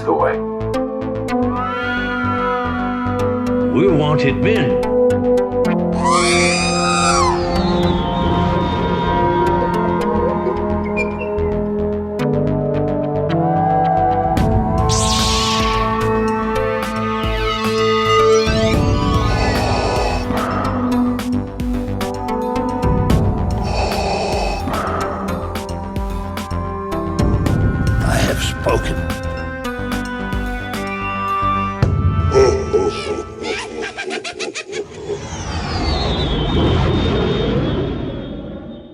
the way. We're wanted men. I have spoken.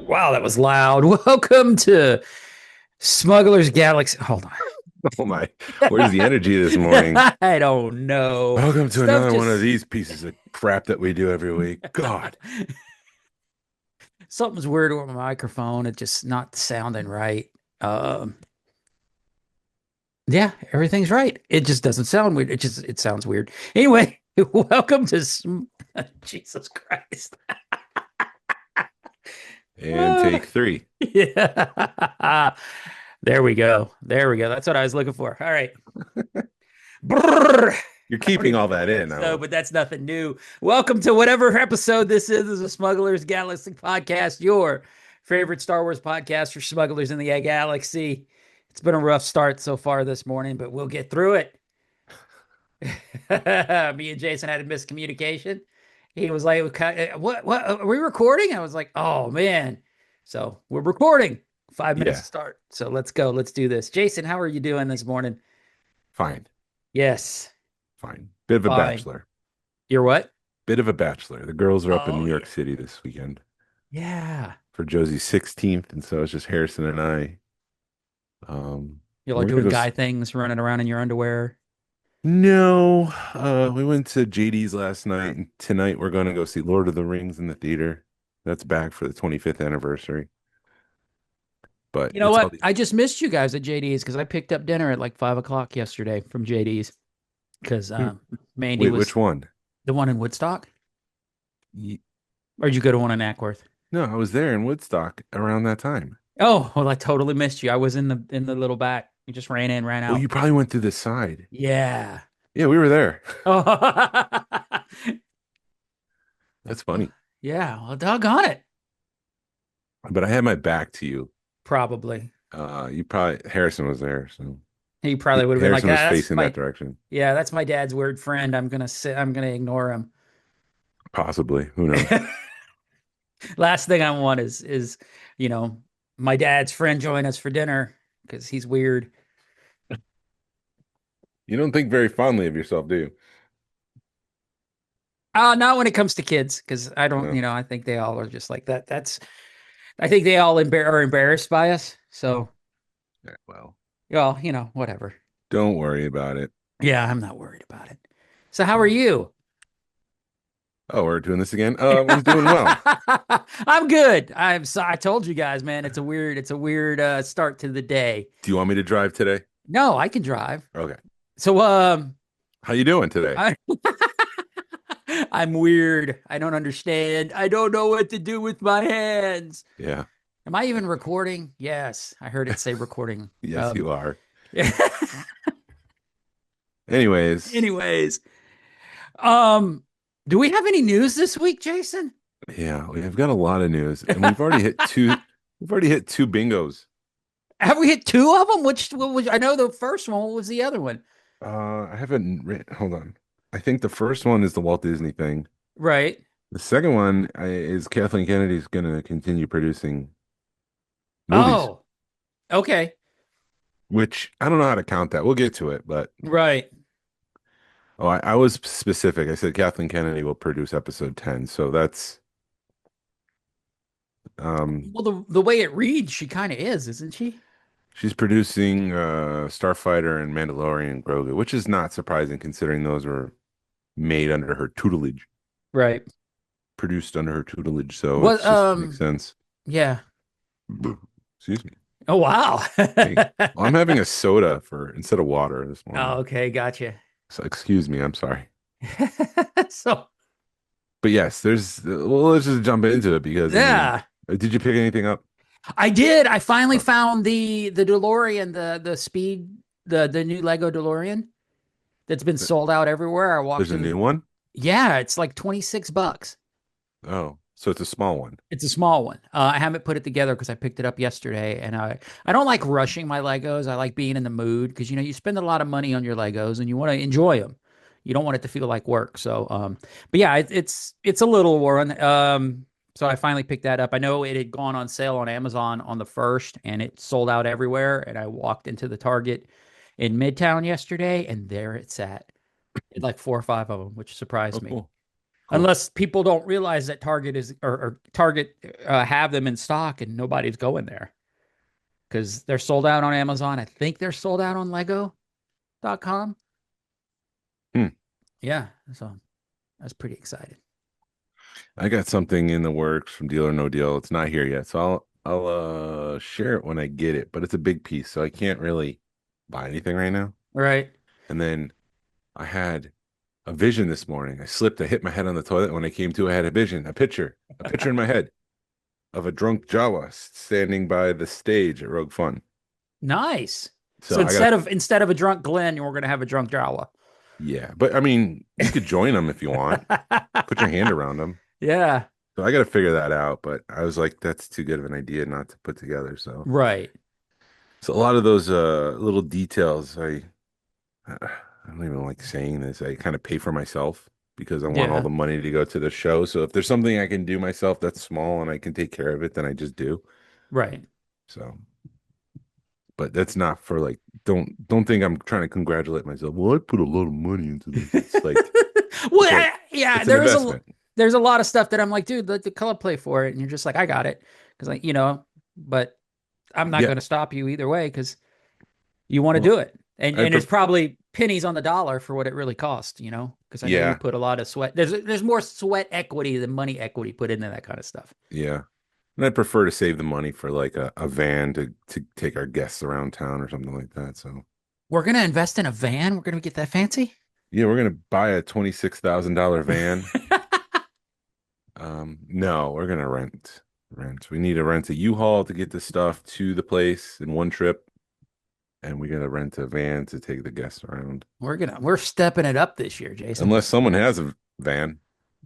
Wow, that was loud. Welcome to Smuggler's Galaxy. Hold on. Oh my, where's the energy this morning? I don't know. Welcome to Stuff another one just- of these pieces of crap that we do every week. God. Something's weird with my microphone. It's just not sounding right. Yeah, everything's right. It just doesn't sound weird. It sounds weird. Anyway, welcome to Jesus Christ. And take three. Yeah. There we go. That's what I was looking for. All right. Brrr. You're keeping all that in. So, but that's nothing new. Welcome to whatever episode this is a Smuggler's Galaxy podcast, your favorite Star Wars podcast for smugglers in the galaxy. It's been a rough start so far this morning, but we'll get through it. Me and Jason had a miscommunication. He was like, what, are we recording? I was like, oh, man. So we're recording. 5 minutes to start. So let's go. Let's do this. Jason, how are you doing this morning? Fine. Yes. Fine. Bit of a bachelor. You're what? Bit of a bachelor. The girls are up in New York City this weekend. Yeah. For Josie's 16th. And so it's just Harrison and I. You're like doing guy things, running around in your underwear. No. We went to JD's last night. And tonight we're going to go see Lord of the Rings in the theater. That's back for the 25th anniversary. But you know what? I just missed you guys at JD's because I picked up dinner at like 5 o'clock yesterday from JD's because Mandy was. Which one? The one in Woodstock? Or did you go to one in Ackworth? No, I was there in Woodstock around that time. Oh, well, I totally missed you. I was in the little back. You just ran in, ran out. Well, you probably went through the side. Yeah. Yeah, we were there. Oh. That's funny. Yeah, well, doggone it. But I had my back to you. Probably. Harrison was there, so he probably would have been like, Harrison was facing that direction. Yeah, that's my dad's weird friend. I'm gonna ignore him. Possibly. Who knows? Last thing I want is my dad's friend join us for dinner because he's weird. You don't think very fondly of yourself, do you? Not when it comes to kids, because I don't, No. I think they all are just like that. I think they all are embarrassed by us. So, Yeah, well, whatever. don't worry about it. Yeah, I'm not worried about it. So how are you? Oh, we're doing this again? I'm doing well. I'm good. I told you guys, man, it's a weird start to the day. Do you want me to drive today? No, I can drive. Okay. So, How you doing today? I'm weird. I don't understand. I don't know what to do with my hands. Yeah. Am I even recording? Yes. I heard it say recording. Yes, you are. Yeah. Anyways. Do we have any news this week, Jason? Yeah, we've got a lot of news, and we've already hit two. We've already hit two bingos. Have we hit two of them? What was I know the first one. What was the other one? I haven't written. Hold on. I think the first one is the Walt Disney thing. Right. The second one is Kathleen Kennedy's going to continue producing movies. Oh, okay. Which I don't know how to count that. We'll get to it, but Right. oh, I was specific. I said Kathleen Kennedy will produce episode 10. So that's Well, the way it reads, she kind of is, isn't she? she's producing Starfighter and Mandalorian and Grogu, which is not surprising considering those were made under her tutelage. Right. Produced under her tutelage, so What, it just makes sense. Yeah. Excuse me. Oh, wow. Hey, I'm having a soda instead of water this morning. Oh, okay. Gotcha. So excuse me, I'm sorry. So, But yes, let's just jump into it because yeah. Did you pick anything up? I did. I finally found the DeLorean, the speed the new Lego DeLorean that's been Th- sold out everywhere. I walked There's a in. new one? Yeah, it's like $26. Oh, so it's a small one. It's a small one. I haven't put it together because I picked it up yesterday, and I don't like rushing my Legos. I like being in the mood because you spend a lot of money on your Legos and you want to enjoy them. You don't want it to feel like work. So, but yeah, it's a little one. So I finally picked that up. I know it had gone on sale on Amazon on the first, and it sold out everywhere. And I walked into the Target in Midtown yesterday, and there it sat. It had like 4 or 5 of them, which Oh, surprised me. cool. Cool. Unless people don't realize that Target is or Target have them in stock and nobody's going there because they're sold out on Amazon. I think they're sold out on Lego.com. Hmm. Yeah, so I was pretty excited. I got something in the works from Deal or No Deal. It's not here yet, so I'll share it when I get it. But it's a big piece, so I can't really buy anything right now. Right. And then I had a vision this morning. I slipped. I hit my head on the toilet. When I came to, I had a vision, a picture in my head of a drunk Jawa standing by the stage at Rogue Fun. Nice. So So I got, instead of a drunk Glen, we're gonna have a drunk Jawa. yeah. But I mean, you could join them if you want. Put your hand around them. Yeah. So I got to figure that out. But I was like, that's too good of an idea not to put together. So, Right. so a lot of those little details, I don't even like saying this. I kind of pay for myself because I want all Yeah. the money to go to the show. So if there's something I can do myself that's small and I can take care of it, then I just do. Right. So, but that's not for like, don't think I'm trying to congratulate myself. Well, I put a lot of money into this. It's like, Well, it's like yeah, it's an investment. there's a lot of stuff that I'm like, dude, let the color play for it, and you're just like, I got it, because but I'm not Yeah. going to stop you either way because you want to Well, do it, and I it's pref probably pennies on the dollar for what it really costs, because I know you yeah, put a lot of sweat. There's more sweat equity than money equity put into that kind of stuff. yeah. And I prefer to save the money for like a van to take our guests around town or something like that. So We're gonna invest in a van. We're gonna get that fancy. yeah, we're gonna buy a $26,000 van. No, we're gonna rent. Rent. We need to rent a U-Haul to get the stuff to the place in one trip, and we gotta rent a van to take the guests around. We're stepping it up this year, Jason. Unless someone has a van.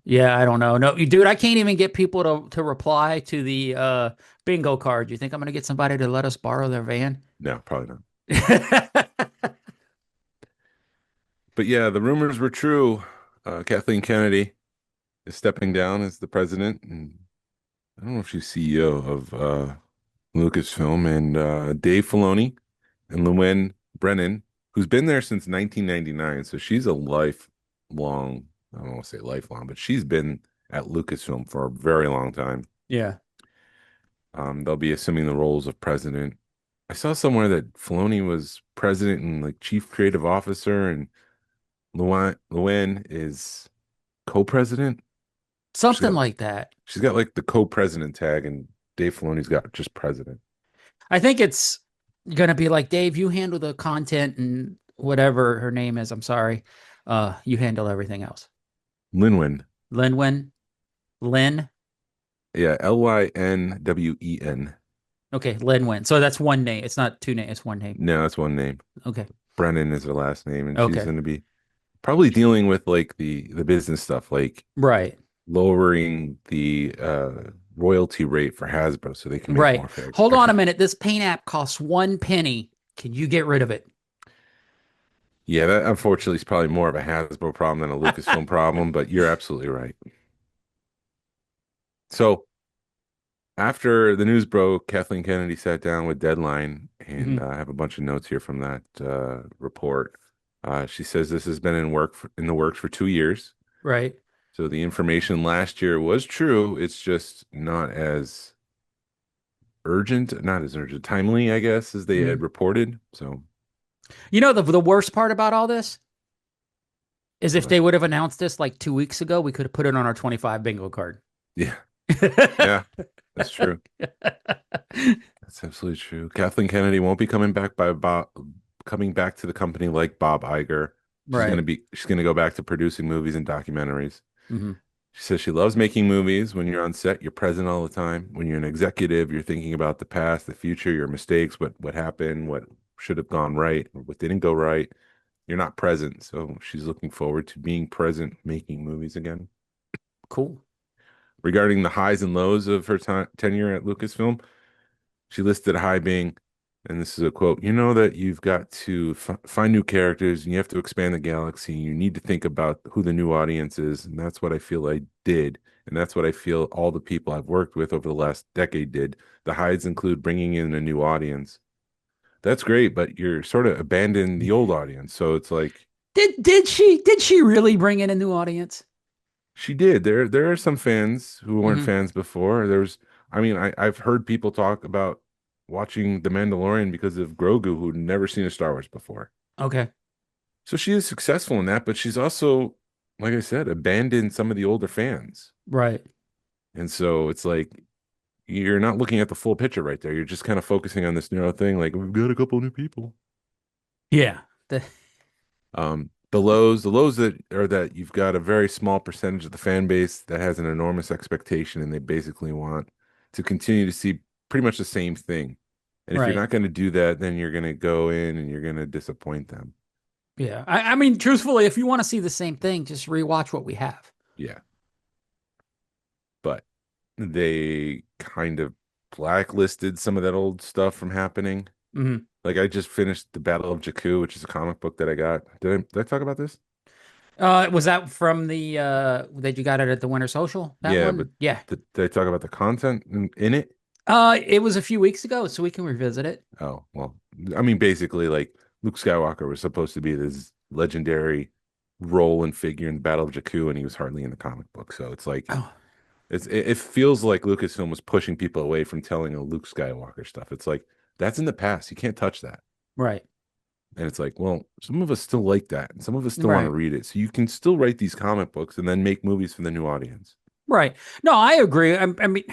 Yeah, I don't know. No, dude, I can't even get people to reply to the bingo card. You think I'm gonna get somebody to let us borrow their van? No, probably not. But yeah, the rumors were true. Kathleen Kennedy is stepping down as the president, and I don't know if she's CEO of Lucasfilm, and Dave Filoni and Lynwen Brennan, who's been there since 1999. So she's a lifelong, I don't want to say lifelong, but she's been at Lucasfilm for a very long time. Yeah. They'll be assuming the roles of president. I saw somewhere that Filoni was president and like chief creative officer, and Lynwen is co-president. Something like that. She's got like the co-president tag, and Dave Filoni's got just president. I think it's gonna be like, Dave, you handle the content and whatever her name is. I'm sorry. You handle everything else. Lynwen. Lynwen. Lynn. Yeah, Lynwen. Okay, Lynwen. So that's one name. It's not two names. It's one name. No, that's one name. Okay. Brennan is her last name, and she's Okay. going to be probably dealing with like the business stuff, like Right. lowering the royalty rate for Hasbro so they can make Right. more figures. Hold on a minute. This paint app costs 1 penny. Can you get rid of it? Yeah, that unfortunately is probably more of a Hasbro problem than a Lucasfilm problem, but you're absolutely right. So after the news broke, Kathleen Kennedy sat down with Deadline, and I have a bunch of notes here from that report. She says this has been in the works for 2 years. Right. So the information last year was true. It's just not as timely, I guess, as they had reported. So The worst part about all this is if they would have announced this like 2 weeks ago, we could have put it on our 25 bingo card. yeah, yeah, that's true. That's absolutely true. Kathleen Kennedy won't be coming back coming back to the company like Bob Iger. She's gonna go back to producing movies and documentaries. Mm-hmm. She says she loves making movies. When you're on set, you're present all the time. When you're an executive, you're thinking about the past, the future, your mistakes, what happened, what should have gone right or what didn't go right. You're not present, so she's looking forward to being present, making movies again. Cool. Regarding the highs and lows of her tenure at Lucasfilm, she listed a high being, and this is a quote, you know that you've got to find new characters and you have to expand the galaxy. You need to think about who the new audience is. And that's what I feel I did. And that's what I feel all the people I've worked with over the last decade did. The highs include bringing in a new audience. That's great, but you're sort of abandoning the old audience. So it's like, Did she really bring in a new audience? she did. There are some fans who weren't Mhm. fans before. I mean, I've heard people talk about watching The Mandalorian because of Grogu, who'd never seen a Star Wars before. Okay. So she is successful in that, but she's also, like I said, abandoned some of the older fans. Right. And so it's like you're not looking at the full picture right there. You're just kind of focusing on this narrow thing, like we've got a couple new people. Yeah. The lows that are that you've got a very small percentage of the fan base that has an enormous expectation and they basically want to continue to see pretty much the same thing. And if you're Right. not going to do that, then you're going to go in and you're going to disappoint them. Yeah. I mean, truthfully, if you want to see the same thing, just rewatch what we have. Yeah. But they kind of blacklisted some of that old stuff from happening. Hmm. Like I just finished the Battle of Jakku, which is a comic book that I got. Did I talk about this? Was that from the that you got it at the Winter Social? That Yeah, but one? Yeah. did I talk about the content in it? It was a few weeks ago, so we can revisit it. Oh, well, I mean, basically, like Luke Skywalker was supposed to be this legendary role and figure in the Battle of Jakku, and he was hardly in the comic book. So it's like Oh, it feels like Lucasfilm was pushing people away from telling a Luke Skywalker stuff. It's like that's in the past. You can't touch that. right. And it's like, well, some of us still like that, and some of us still want to Right. read it. So you can still write these comic books and then make movies for the new audience. Right. No, I agree. I mean,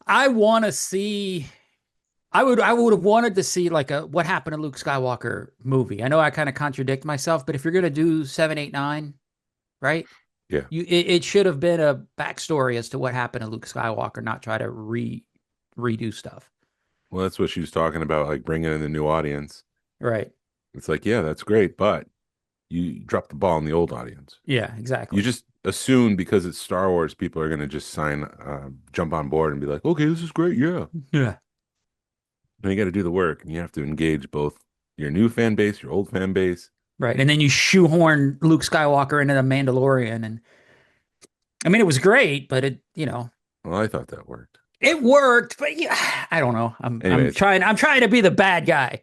I want to see. I would have wanted to see like a what happened to Luke Skywalker movie. I know I kind of contradict myself, but if you're gonna do 7, 8, 9, right? Yeah. It should have been a backstory as to what happened to Luke Skywalker, not try to redo stuff. Well, that's what she was talking about, like bringing in the new audience. Right. It's like, yeah, that's great, but you dropped the ball in the old audience. Yeah, You exactly. just assume because it's Star Wars, people are going to just jump on board and be like, okay, this is great. Yeah. Yeah. And you got to do the work and you have to engage both your new fan base, your old fan base. Right. And then you shoehorn Luke Skywalker into the Mandalorian. And I mean, it was great, but Well, I thought that worked. it worked, but yeah, I don't know. I'm Anyways, trying to be the bad guy.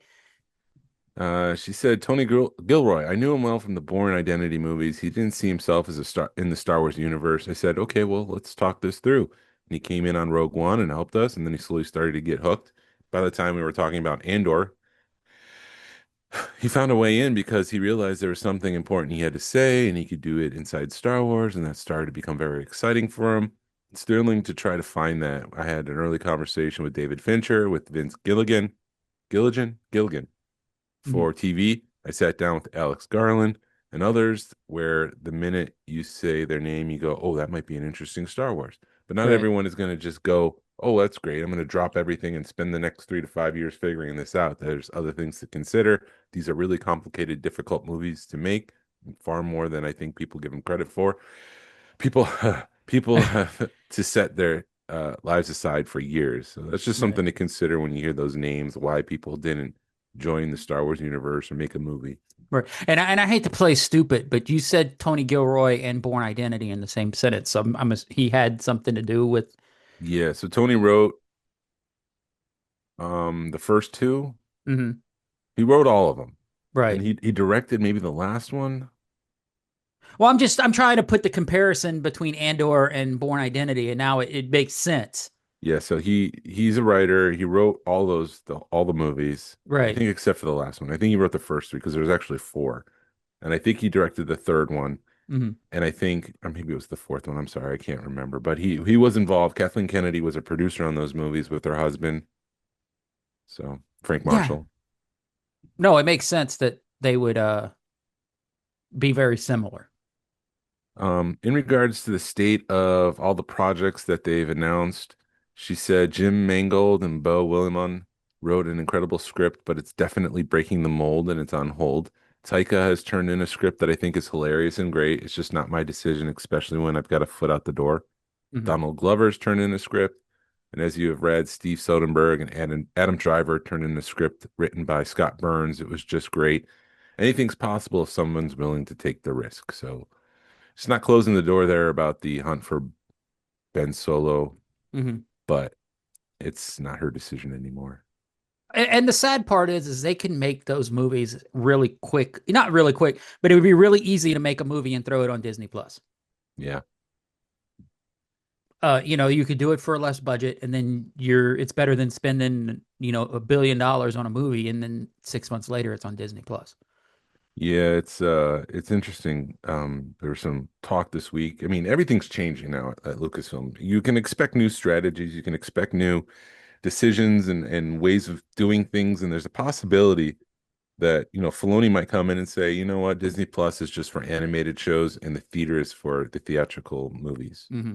she said, Tony Gilroy, I knew him well from the Bourne Identity movies. He didn't see himself as a star in the Star Wars universe. I said, okay, well, let's talk this through. And he came in on Rogue One and helped us. And then he slowly started to get hooked. By the time we were talking about Andor, he found a way in because he realized there was something important he had to say and he could do it inside Star Wars. And that started to become very exciting for him. It's thrilling to try to find that. I had an early conversation with David Fincher, with Vince Gilligan Mhm. for TV. I sat down with Alex Garland and others where the minute you say their name, you go, oh, that might be an interesting Star Wars. But not Right. everyone is going to just go, oh, that's great. I'm going to drop everything and spend the next 3 to 5 years figuring this out. There's other things to consider. These are really complicated, difficult movies to make, far more than I think people give them credit for. People, people have to set their lives aside for years. So that's just Right. something to consider when you hear those names, why people didn't join the Star Wars universe or make a movie. Right. And I hate to play stupid, but you said Tony Gilroy and Born Identity in the same sentence. So he had something to do with. Yeah, so Tony wrote the first two. Mhm. He wrote all of them. And Right. he directed maybe the last one. Well, I'm trying to put the comparison between Andor and Born Identity, and now it makes sense. Yeah, so he's a writer. He wrote all the movies. I Right. think except for the last one. I think he wrote the first three because there was actually four. And I think he directed the third one. Hmm. And I think, or maybe it was the fourth one. I'm sorry, I can't remember. But he was involved. Kathleen Kennedy was a producer on those movies with her husband. So Frank Yeah. Marshall. No, it makes sense that they would be very similar. In regards to the state of all the projects that they've announced, she said Jim Mangold and Bo Willimon wrote an incredible script, but it's definitely breaking the mold and it's on hold. Taika has turned in a script that I think is hilarious and great. It's just not my decision, especially when I've got a foot out the door. Mhm. Donald Glover's turned in a script. And as you have read, Steve Soderbergh and Adam Driver turned in a script written by Scott Burns. It was just great. Anything's possible if someone's willing to take the risk. So it's not closing the door there about the hunt for Ben Solo, Mhm. but it's not her decision anymore. And the sad part is they can make those movies really quick. Not really quick, but it would be really easy to make a movie and throw it on Disney Plus. Yeah. You could do it for a less budget, and then it's better than spending, $1 billion on a movie, and then 6 months later it's on Disney Plus. Yeah, it's interesting. There was some talk this week. I mean, everything's changing now at Lucasfilm. You can expect new strategies, you can expect new decisions and ways of doing things, and there's a possibility that, Filoni might come in and say, you know what, Disney Plus is just for animated shows and the theater is for the theatrical movies. Mm-hmm.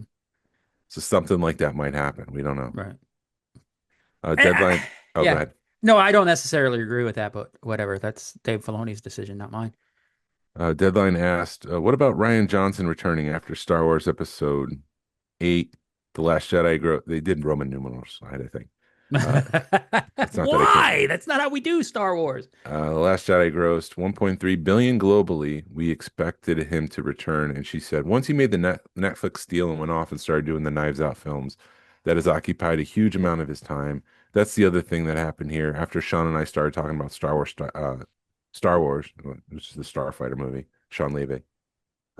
So something like that might happen. We don't know. Right. Deadline. Oh, go Yeah. ahead. No, I don't necessarily agree with that, but whatever. That's Dave Filoni's decision, not mine. Deadline asked, what about Ryan Johnson returning after Star Wars Episode 8, The Last Jedi? They did Roman numerals, I think. It's not Why? That's not how we do Star Wars. The Last Jedi grossed 1.3 billion globally. We expected him to return, and she said once he made the Netflix deal and went off and started doing the Knives Out films, that has occupied a huge amount of his time. That's the other thing that happened here. After Sean and I started talking about Star Wars, which is the Starfighter movie, Sean Levy,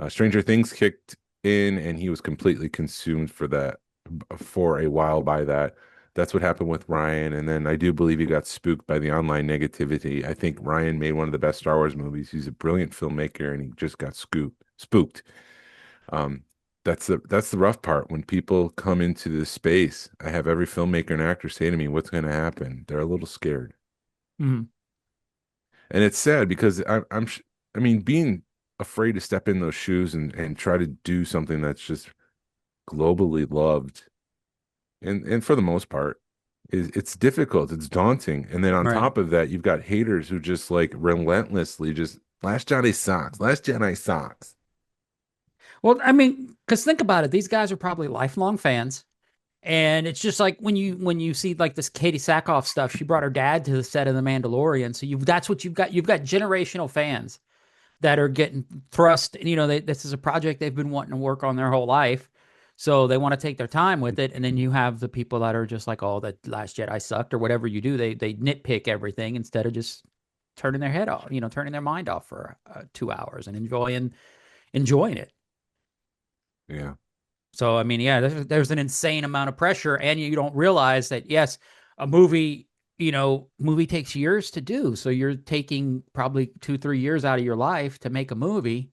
Stranger Things kicked in, and he was completely consumed for a while by that. That's what happened with Ryan. And then I do believe he got spooked by the online negativity. I think Ryan made one of the best Star Wars movies. He's a brilliant filmmaker and he just got spooked. Um, that's the rough part. When people come into this space, I have every filmmaker and actor say to me, what's going to happen? They're a little scared. Mm-hmm. And it's sad because I mean, being afraid to step in those shoes and try to do something that's just globally loved and for the most part it's difficult, it's daunting, and then on Right. top of that you've got haters who just like relentlessly just last Jedi socks. Well, I mean, because think about it, these guys are probably lifelong fans. And it's just like when you see like this Katie Sackhoff stuff, she brought her dad to the set of The Mandalorian. So that's what you've got. You've got generational fans that are getting thrust. This is a project they've been wanting to work on their whole life. So they want to take their time with it. And then you have the people that are just like, oh, that Last Jedi sucked or whatever you do. They nitpick everything instead of just turning their head off, turning their mind off for 2 hours and enjoying it. Yeah. So, I mean, yeah, there's an insane amount of pressure, and you don't realize that, yes, a movie takes years to do. So you're taking probably 2-3 years out of your life to make a movie,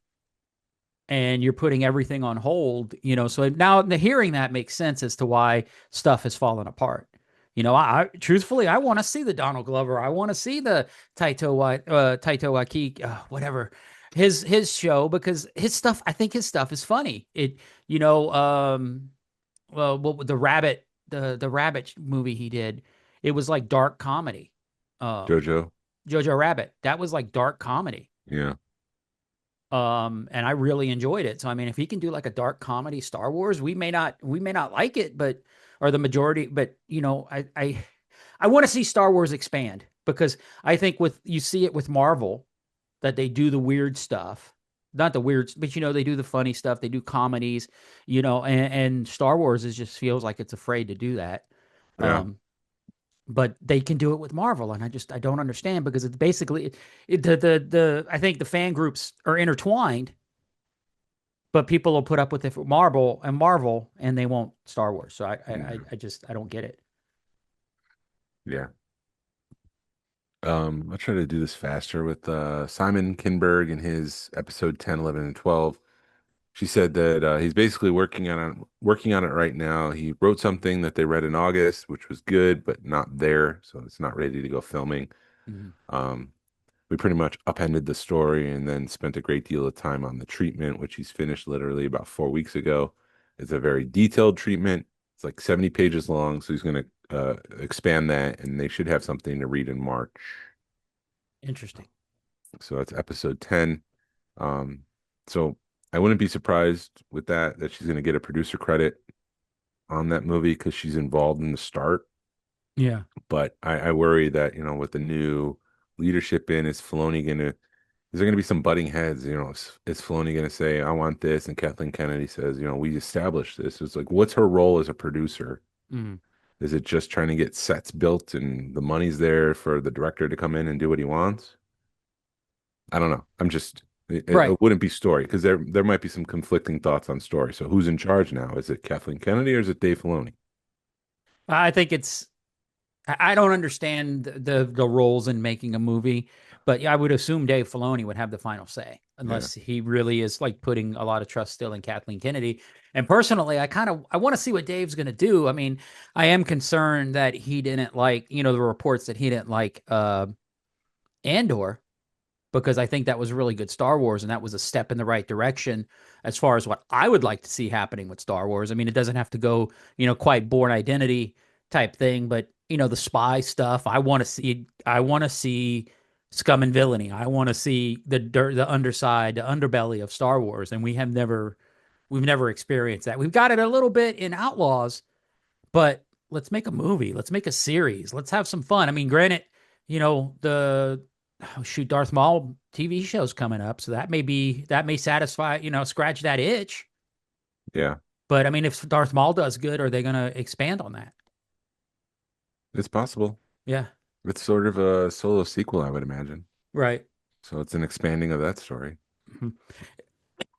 and you're putting everything on hold, So now hearing that makes sense as to why stuff has fallen apart. I truthfully, I want to see the Donald Glover. I want to see the Taito Waititi, whatever. His show, because I think his stuff is funny. Well, the rabbit movie he did, it was like dark comedy. Jojo Rabbit, that was like dark comedy. Yeah. And I really enjoyed it. So I mean, if he can do like a dark comedy Star Wars, we may not like it, or the majority, but I want to see Star Wars expand, because I think you see it with Marvel, that they do the weird stuff, not the weird, but they do the funny stuff. They do comedies, and Star Wars just feels like it's afraid to do that. Yeah. But they can do it with Marvel, and I don't understand, because it's basically I think the fan groups are intertwined, but people will put up with it for Marvel, and they won't Star Wars. So I don't get it. Yeah. I'll try to do this faster with Simon Kinberg in his episode 10, 11, and 12. She said that he's basically working on it right now. He wrote something that they read in August, which was good, but not there, so it's not ready to go filming. Mm-hmm. We pretty much upended the story and then spent a great deal of time on the treatment, which he's finished literally about 4 weeks ago. It's a very detailed treatment. It's like 70 pages long, so he's going to expand that, and they should have something to read in March. Interesting. So that's episode 10. Um, so I wouldn't be surprised with that she's going to get a producer credit on that movie because she's involved in the start. Yeah. But I worry that, with the new leadership in, is there going to be some butting heads? Is Filoni going to say, I want this? And Kathleen Kennedy says, we established this. It's like, what's her role as a producer? Mm. Is it just trying to get sets built and the money's there for the director to come in and do what he wants? I don't know. Right. It wouldn't be story because there might be some conflicting thoughts on story. So who's in charge now? Is it Kathleen Kennedy or is it Dave Filoni? I think I don't understand the roles in making a movie, but I would assume Dave Filoni would have the final say Yeah. unless he really is like putting a lot of trust still in Kathleen Kennedy. And personally, I want to see what Dave's going to do. I mean, I am concerned that he didn't like, the reports that he didn't like Andor, because I think that was really good Star Wars, and that was a step in the right direction as far as what I would like to see happening with Star Wars. I mean, it doesn't have to go, quite Born Identity type thing, but the spy stuff. I want to see scum and villainy. I want to see the dirt, the underside, the underbelly of Star Wars, and we've never experienced that. We've got it a little bit in Outlaws, but let's make a movie. Let's make a series. Let's have some fun. I mean, granted, the Darth Maul TV show's coming up, so that may satisfy, scratch that itch. Yeah. But I mean, if Darth Maul does good, are they going to expand on that? It's possible. Yeah. It's sort of a solo sequel, I would imagine. Right. So it's an expanding of that story.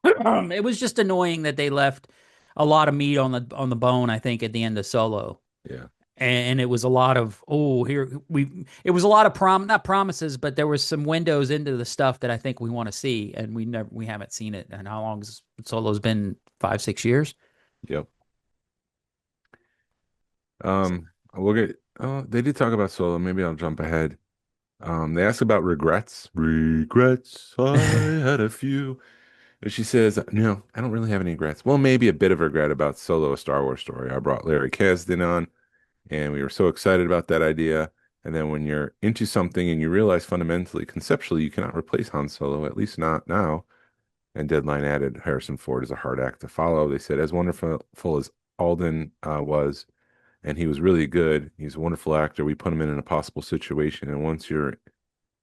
It was just annoying that they left a lot of meat on the bone, I think, at the end of Solo. Yeah. And it was a lot of it was a lot of not promises, but there was some windows into the stuff that I think we want to see, and we haven't seen it. And how long has Solo's been? 5-6 years? Yep. We'll get they did talk about Solo. Maybe I'll jump ahead. They asked about regrets. Regrets, I had a few. And she says, no, I don't really have any regrets. Well, maybe a bit of regret about Solo, a Star Wars story. I brought Larry Kasdan on, and we were so excited about that idea. And then when you're into something and you realize fundamentally, conceptually, you cannot replace Han Solo, at least not now. And Deadline added, Harrison Ford is a hard act to follow. They said, as wonderful as Alden was, and he was really good, he's a wonderful actor. We put him in an impossible situation. And once you're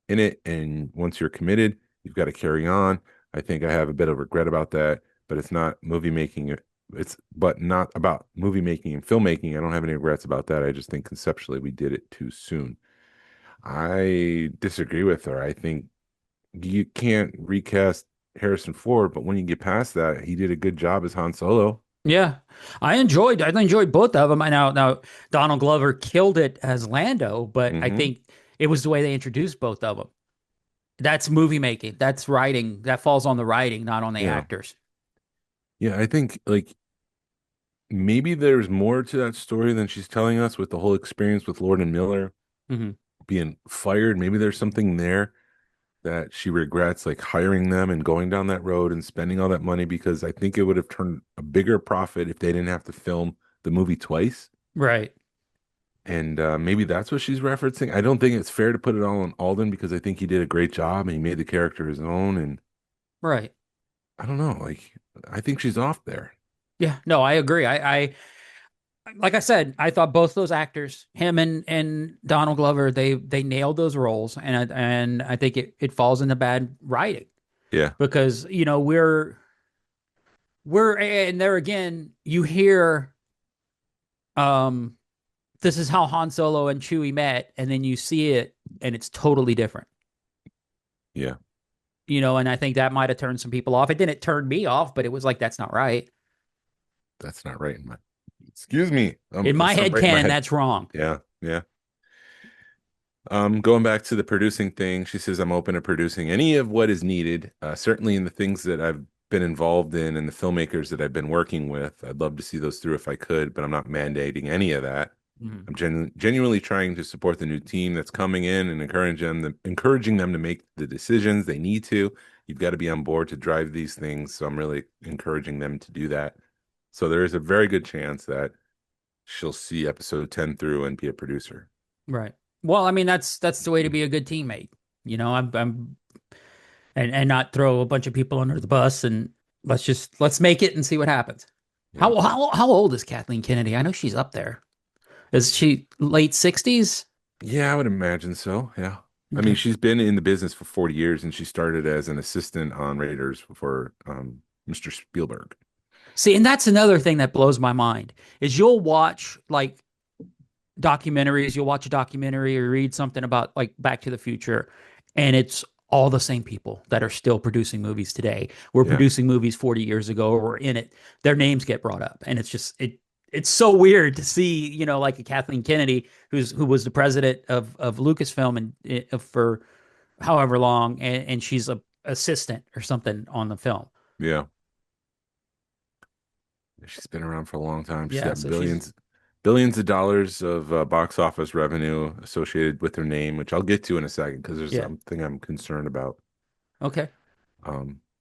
in it and once you're committed, you've got to carry on. I think I have a bit of regret about that, but it's not movie making. But not about movie making and filmmaking. I don't have any regrets about that. I just think conceptually we did it too soon. I disagree with her. I think you can't recast Harrison Ford, but when you get past that, he did a good job as Han Solo. Yeah, I enjoyed both of them. I now Donald Glover killed it as Lando, but I think it was the way they introduced both of them. That's movie making. That's writing. That falls on the writing, not on the actors. Yeah, I think like maybe there's more to that story than she's telling us with the whole experience with Lord and Miller being fired. Maybe there's something there that she regrets, like hiring them and going down that road and spending all that money, because I think it would have turned a bigger profit if they didn't have to film the movie twice. Right. And maybe that's what she's referencing. I don't think it's fair to put it all on Alden because I think he did a great job and he made the character his own. And right. I don't know. Like, I think she's off there. Yeah. No, I agree. I like I said, I thought both those actors, him and Donald Glover, they nailed those roles, and I think it falls into bad writing. Yeah. Because we're and there again, you hear this is how Han Solo and Chewie met, and then you see it and it's totally different. Yeah. And I think that might have turned some people off. It didn't turn me off, but it was like, that's not right. That's not right in my, excuse me. In my head canon, that's wrong. Yeah. Yeah. Going back to the producing thing, she says, I'm open to producing any of what is needed. Certainly in the things that I've been involved in and the filmmakers that I've been working with. I'd love to see those through if I could, but I'm not mandating any of that. I'm genuinely trying to support the new team that's coming in and encouraging them to make the decisions they need to. You've got to be on board to drive these things. So I'm really encouraging them to do that. So there is a very good chance that she'll see episode 10 through and be a producer. Right. Well, I mean, that's the way to be a good teammate. I'm and not throw a bunch of people under the bus, and let's make it and see what happens. Yeah. How old is Kathleen Kennedy? I know she's up there. Is she late 60s? Yeah, I would imagine so. Yeah. I mean, Okay. she's been in the business for 40 years and she started as an assistant on Raiders for Mr. Spielberg. See, and that's another thing that blows my mind is you'll watch like documentaries, you'll watch a documentary or read something about like Back to the Future, and it's all the same people that are still producing movies today. We're Yeah. producing movies 40 years ago, or we're in it. Their names get brought up, and it's so weird to see, like a Kathleen Kennedy, who was the president of Lucasfilm and for however long, and she's a assistant or something on the film. Yeah. She's been around for a long time. She's Yeah, got so billions of dollars of box office revenue associated with her name, which I'll get to in a second because there's yeah, something I'm concerned about. okay,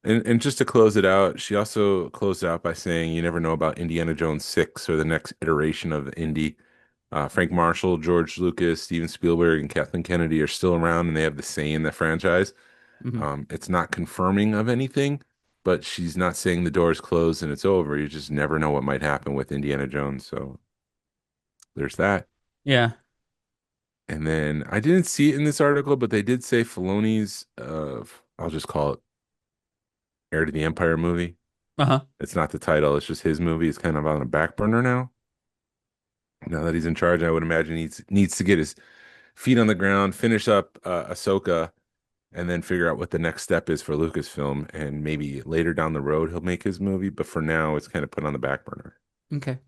And just to close it out, she also closed it out by saying, "You never know about Indiana Jones 6 or the next iteration of Indy." Frank Marshall, George Lucas, Steven Spielberg, and Kathleen Kennedy are still around, and they have the say in the franchise. hmm It's not confirming of anything, but she's not saying the door is closed and it's over. You just never know what might happen with Indiana Jones. So there's that. yeah, And then I didn't see it in this article, but they did say Filoni's, I'll just call it Heir to the Empire movie. uh-huh, It's not the title, it's just his movie. It's kind of on a back burner now. Now that he's in charge, I would imagine he needs to get his feet on the ground, finish up Ahsoka, and then figure out what the next step is for Lucasfilm. And maybe later down the road, he'll make his movie. But for now, it's kind of put on the back burner. okay.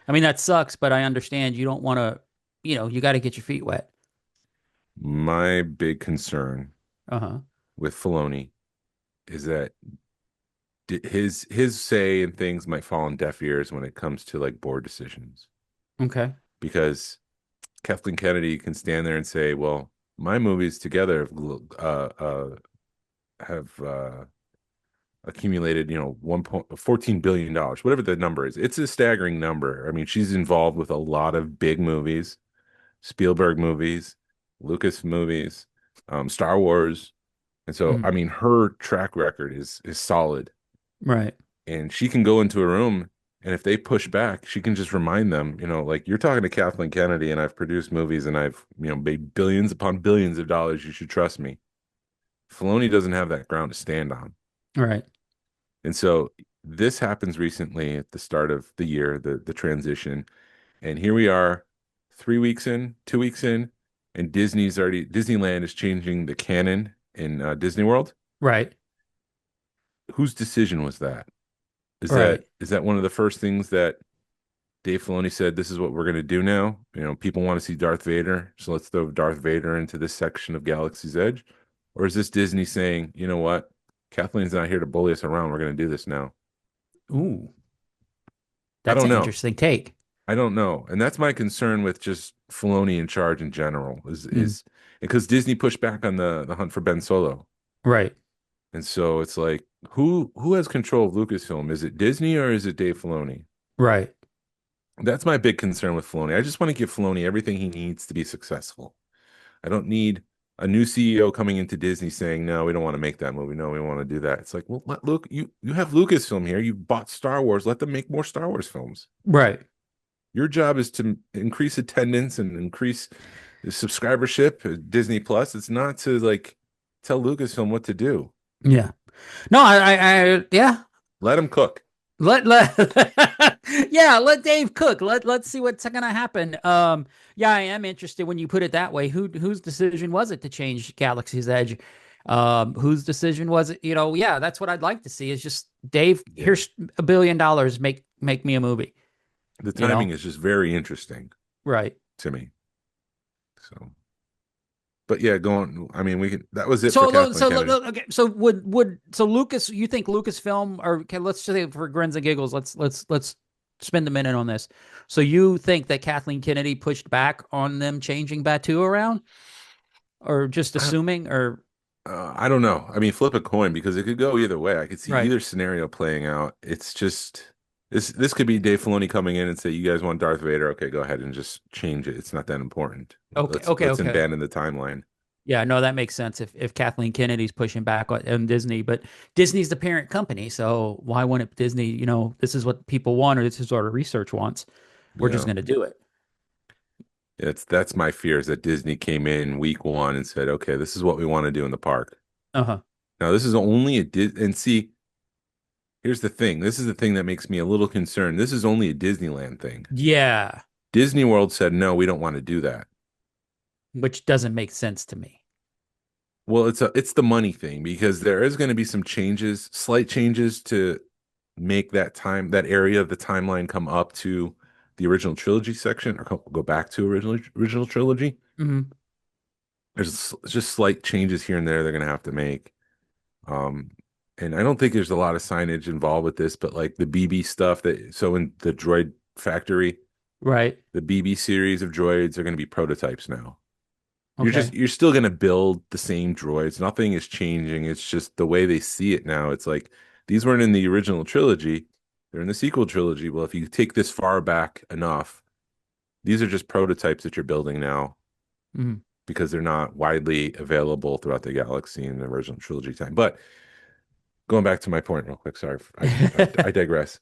I mean, that sucks, but I understand you don't want to, you got to get your feet wet. My big concern Uh-huh. with Filoni is that his say and things might fall on deaf ears when it comes to like board decisions. Okay. Because Kathleen Kennedy can stand there and say, "Well, my movies together have accumulated, $14 billion, whatever the number is. It's a staggering number. I mean, she's involved with a lot of big movies, Spielberg movies, Lucas movies, Star Wars. And so, I Mm. mean, her track record is solid. Right. And she can go into a room, and if they push back, she can just remind them, like, you're talking to Kathleen Kennedy, and I've produced movies, and I've, made billions upon billions of dollars. You should trust me. Filoni doesn't have that ground to stand on. Right. And so this happens recently at the start of the year, the transition. And here we are, 3 weeks in, 2 weeks in, and Disneyland is changing the canon in Disney World. Right. Whose decision was that? Right. Is that one of the first things that Dave Filoni said, this is what we're going to do now? People want to see Darth Vader, so let's throw Darth Vader into this section of Galaxy's Edge. Or is this Disney saying, you know what? Kathleen's not here to bully us around. We're going to do this now. Ooh. I That's don't an know. interesting take. I don't know. And that's my concern with just Filoni in charge in general is because Disney pushed back on the hunt for Ben Solo. Right. And so it's like, who has control of Lucasfilm? Is it Disney or is it Dave Filoni? Right. That's my big concern with Filoni. I just want to give Filoni everything he needs to be successful. I don't need a new CEO coming into Disney saying, no, we don't want to make that movie. No, we don't want to do that. It's like, well, look, you have Lucasfilm here. You bought Star Wars. Let them make more Star Wars films. Right. Your job is to increase attendance and increase the subscribership at Disney Plus. It's not to like tell Lucasfilm what to do. Yeah. No, yeah. Let him cook. Let yeah, let Dave cook. Let's see what's gonna happen. Yeah, I am interested when you put it that way. Whose decision was it to change Galaxy's Edge? Whose decision was it? Yeah, that's what I'd like to see is just Dave, here's $1 billion, make me a movie. The timing is just very interesting. Right. To me. So but yeah, I mean, that was it So, for Kathleen Kennedy. okay. So Lucas? You think Lucasfilm, or okay, let's just say for grins and giggles, let's spend a minute on this. So you think that Kathleen Kennedy pushed back on them changing Batuu around, or just assuming, or I don't know. I mean, flip a coin because it could go either way. I could see Right. either scenario playing out. It's just This could be Dave Filoni coming in and say, "You guys want Darth Vader? Okay, go ahead and just change it. It's not that important. Okay, okay, Let's okay. embed in the timeline." Yeah, no, that makes sense if Kathleen Kennedy's pushing back on Disney, but Disney's the parent company, so why wouldn't Disney, this is what people want or this is what our research wants. We're just Yeah, going to do it. that's my fear is that Disney came in week one and said, "Okay, this is what we want to do in the park." Uh-huh. Now, this is only a and see, here's the thing. This is the thing that makes me a little concerned. This is only a Disneyland thing. Yeah, Disney World said, "No, we don't want to do that." which doesn't make sense to me. Well, it's the money thing because there is going to be some changes, slight changes to make that area of the timeline come up to the original trilogy section or go back to original trilogy. Hmm. There's just slight changes here and there they're going to have to make. Um, and I don't think there's a lot of signage involved with this, but like the BB stuff so in the droid factory, Right. the BB series of droids are going to be prototypes now. Okay. You're still going to build the same droids. Nothing is changing. It's just the way they see it now. It's like these weren't in the original trilogy. They're in the sequel trilogy. Well, if you take this far back enough, these are just prototypes that you're building now Hmm. because they're not widely available throughout the galaxy in the original trilogy time. But going back to my point real quick, sorry, I digress.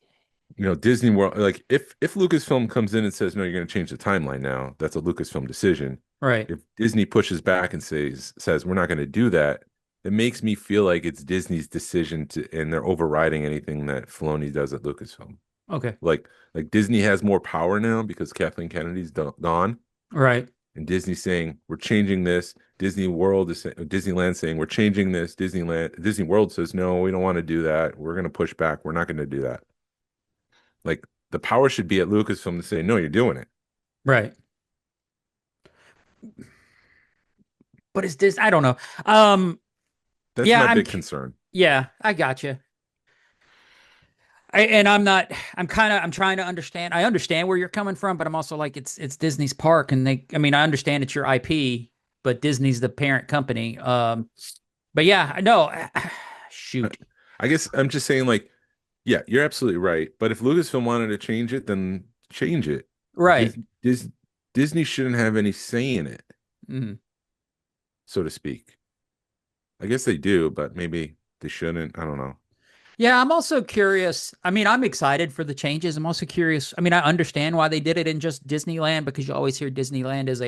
Disney World, like if Lucasfilm comes in and says, no, you're going to change the timeline now, that's a Lucasfilm decision. Right. If Disney pushes back and says we're not going to do that, it makes me feel like it's Disney's decision and they're overriding anything that Filoni does at Lucasfilm. Okay. Like Disney has more power now because Kathleen Kennedy's gone, Right. and Disney's saying we're changing this. Disneyland saying we're changing this. Disney World says no, we don't want to do that. We're going to push back. We're not going to do that. Like the power should be at Lucasfilm to say, no, you're doing it. Right. But is this, I don't know. Um, That's yeah, my big concern. yeah, I got you. And I'm not, I'm trying to understand. I understand where you're coming from, but I'm also like, it's Disney's park. And I understand it's your IP, but Disney's the parent company. But yeah, no, I, shoot. I guess I'm just saying, like, yeah, you're absolutely right. But if Lucasfilm wanted to change it, then change it. Right. Disney shouldn't have any say in it, Mhm. so to speak. I guess they do, but maybe they shouldn't. I don't know. Yeah, I'm also curious. I'm excited for the changes. I'm also curious. I understand why they did it in just Disneyland because you always hear Disneyland is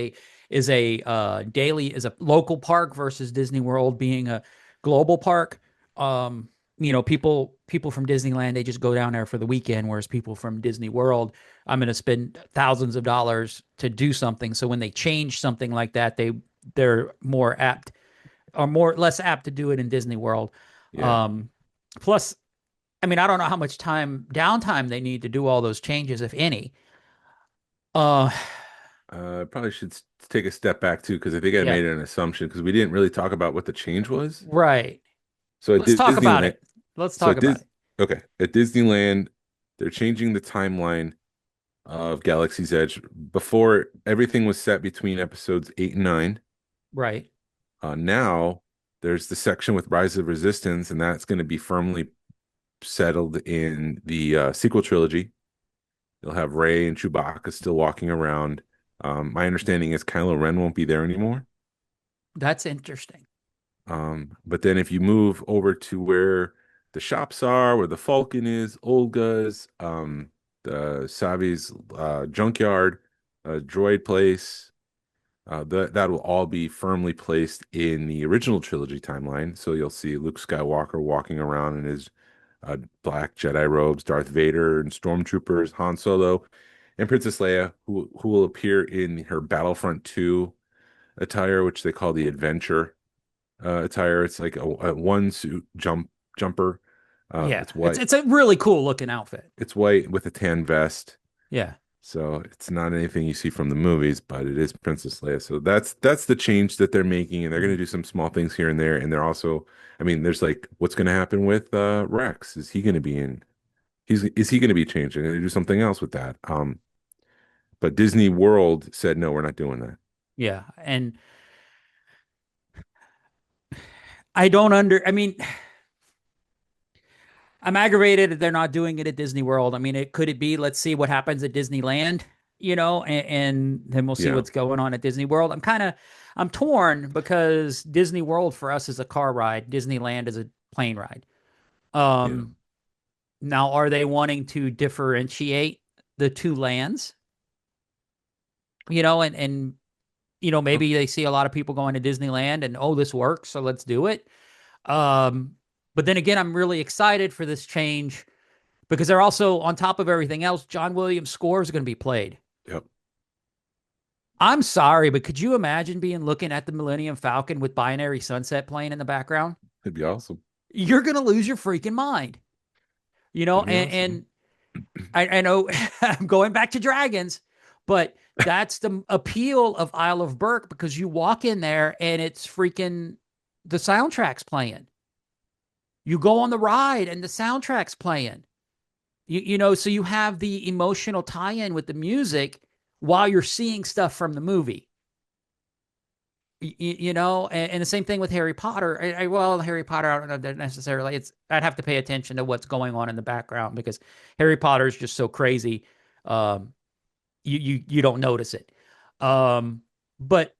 a local park versus Disney World being a global park. People from Disneyland they just go down there for the weekend, whereas people from Disney World, I'm going to spend thousands of dollars to do something. So when they change something like that, they're more apt or more less apt to do it in Disney World. Yeah. Plus, I don't know how much downtime they need to do all those changes, if any. Uh, Probably should take a step back too, because I think I yeah, made an assumption because we didn't really talk about what the change was. right. So at Let's talk about Disneyland, it. Let's so talk about it. okay, at Disneyland, they're changing the timeline of Galaxy's Edge. Before everything was set between episodes 8 and 9. Right. Now there's the section with Rise of Resistance, and that's going to be firmly settled in the sequel trilogy. You'll have Rey and Chewbacca still walking around. My understanding is Kylo Ren won't be there anymore. That's interesting. But then if you move over to where the shops are, where the Falcon is, Olga's, the Savi's junkyard, droid place, that will all be firmly placed in the original trilogy timeline. So you'll see Luke Skywalker walking around in his black Jedi robes, Darth Vader and stormtroopers, Han Solo, and Princess Leia, who will appear in her Battlefront 2 attire, which they call the Adventure attire. It's like a one suit jumper. Yeah, It's white. it's a really cool looking outfit. It's white with a tan vest. Yeah. So it's not anything you see from the movies, but it is Princess Leia. So that's the change that they're making, and they're going to do some small things here and there. And they're also, there's like, what's going to happen with Rex? Is he going to be in? Is he going to be changing? They do something else with that. But Disney World said no, we're not doing that. Yeah, and I don't under. I'm aggravated that they're not doing it at Disney World. I mean, could it be, let's see what happens at Disneyland, and then we'll see Yeah, what's going on at Disney World. I'm torn because Disney World for us is a car ride. Disneyland is a plane ride. yeah. Um, Now, are they wanting to differentiate the two lands? And maybe they see a lot of people going to Disneyland and, oh, this works, so let's do it. Um, but then again, I'm really excited for this change because they're also, on top of everything else, John Williams' score is going to be played. Yep. I'm sorry, but could you imagine looking at the Millennium Falcon with Binary Sunset playing in the background? It'd be awesome. You're going to lose your freaking mind. It'd be And awesome. I know I'm going back to dragons, but that's the appeal of Isle of Berk, because you walk in there and it's freaking the soundtrack's playing. You go on the ride and the soundtrack's playing. So you have the emotional tie-in with the music while you're seeing stuff from the movie. And the same thing with Harry Potter. Well, Harry Potter, I don't know that necessarily. I'd have to pay attention to what's going on in the background because Harry Potter is just so crazy. You don't notice it. But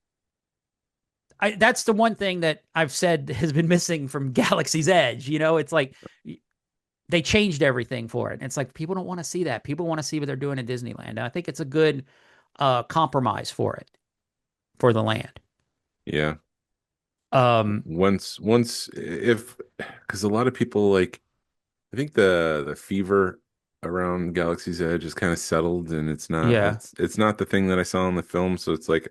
that's the one thing that I've said has been missing from Galaxy's Edge. It's like they changed everything for it. And it's like people don't want to see that. People want to see what they're doing in Disneyland. And I think it's a good compromise for it, for the land. Yeah. Um, Once if because a lot of people like I think the fever around Galaxy's Edge is kind of settled and yeah, it's not the thing that I saw in the film, so it's like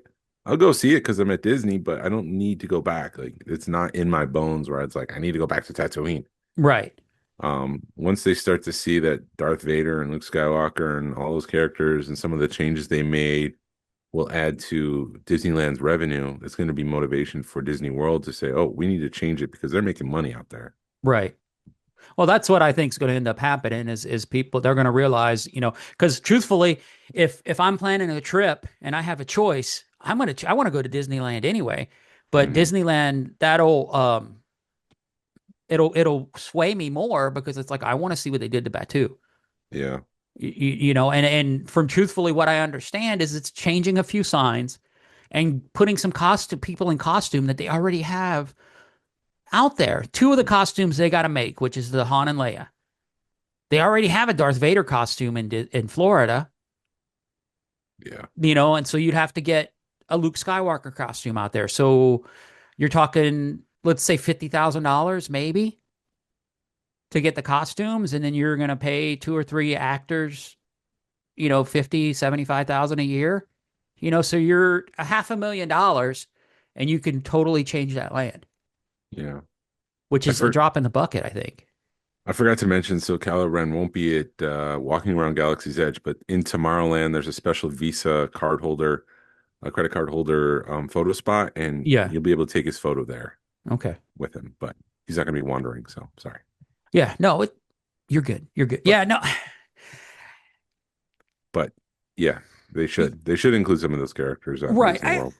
I'll go see it because I'm at Disney, but I don't need to go back. Like it's not in my bones where it's like I need to go back to Tatooine. right. Once they start to see that Darth Vader and Luke Skywalker and all those characters and some of the changes they made will add to Disneyland's revenue, it's going to be motivation for Disney World to say, "Oh, we need to change it because they're making money out there." Right. Well, that's what I think is going to end up happening is people, they're going to realize, because truthfully, if I'm planning a trip and I have a choice, I want to go to Disneyland anyway. But Mhm. Disneyland, it'll sway me more because it's like I want to see what they did to Batuu. Yeah, And from truthfully what I understand is it's changing a few signs and putting some people in costume that they already have out there. Two of the costumes they got to make, which is the Han and Leia. They already have a Darth Vader costume in Florida, yeah, and so you'd have to get a Luke Skywalker costume out there. So you're talking, let's say $50,000 maybe to get the costumes, and then you're going to pay two or three actors, 50, 75,000 a year. So you're a $500,000 and you can totally change that land, yeah. which I is a for drop in the bucket, I think. I forgot to mention, so Kylo Ren won't be at Walking Around Galaxy's Edge, but in Tomorrowland, there's a special Visa card holder, a credit card holder photo spot, and Yeah. you'll be able to take his photo there Okay. with him. But he's not going to be wandering, so sorry. Yeah. No, you're good. You're good. But Yeah. No. but yeah, they should include some of those characters in Right. Disney World.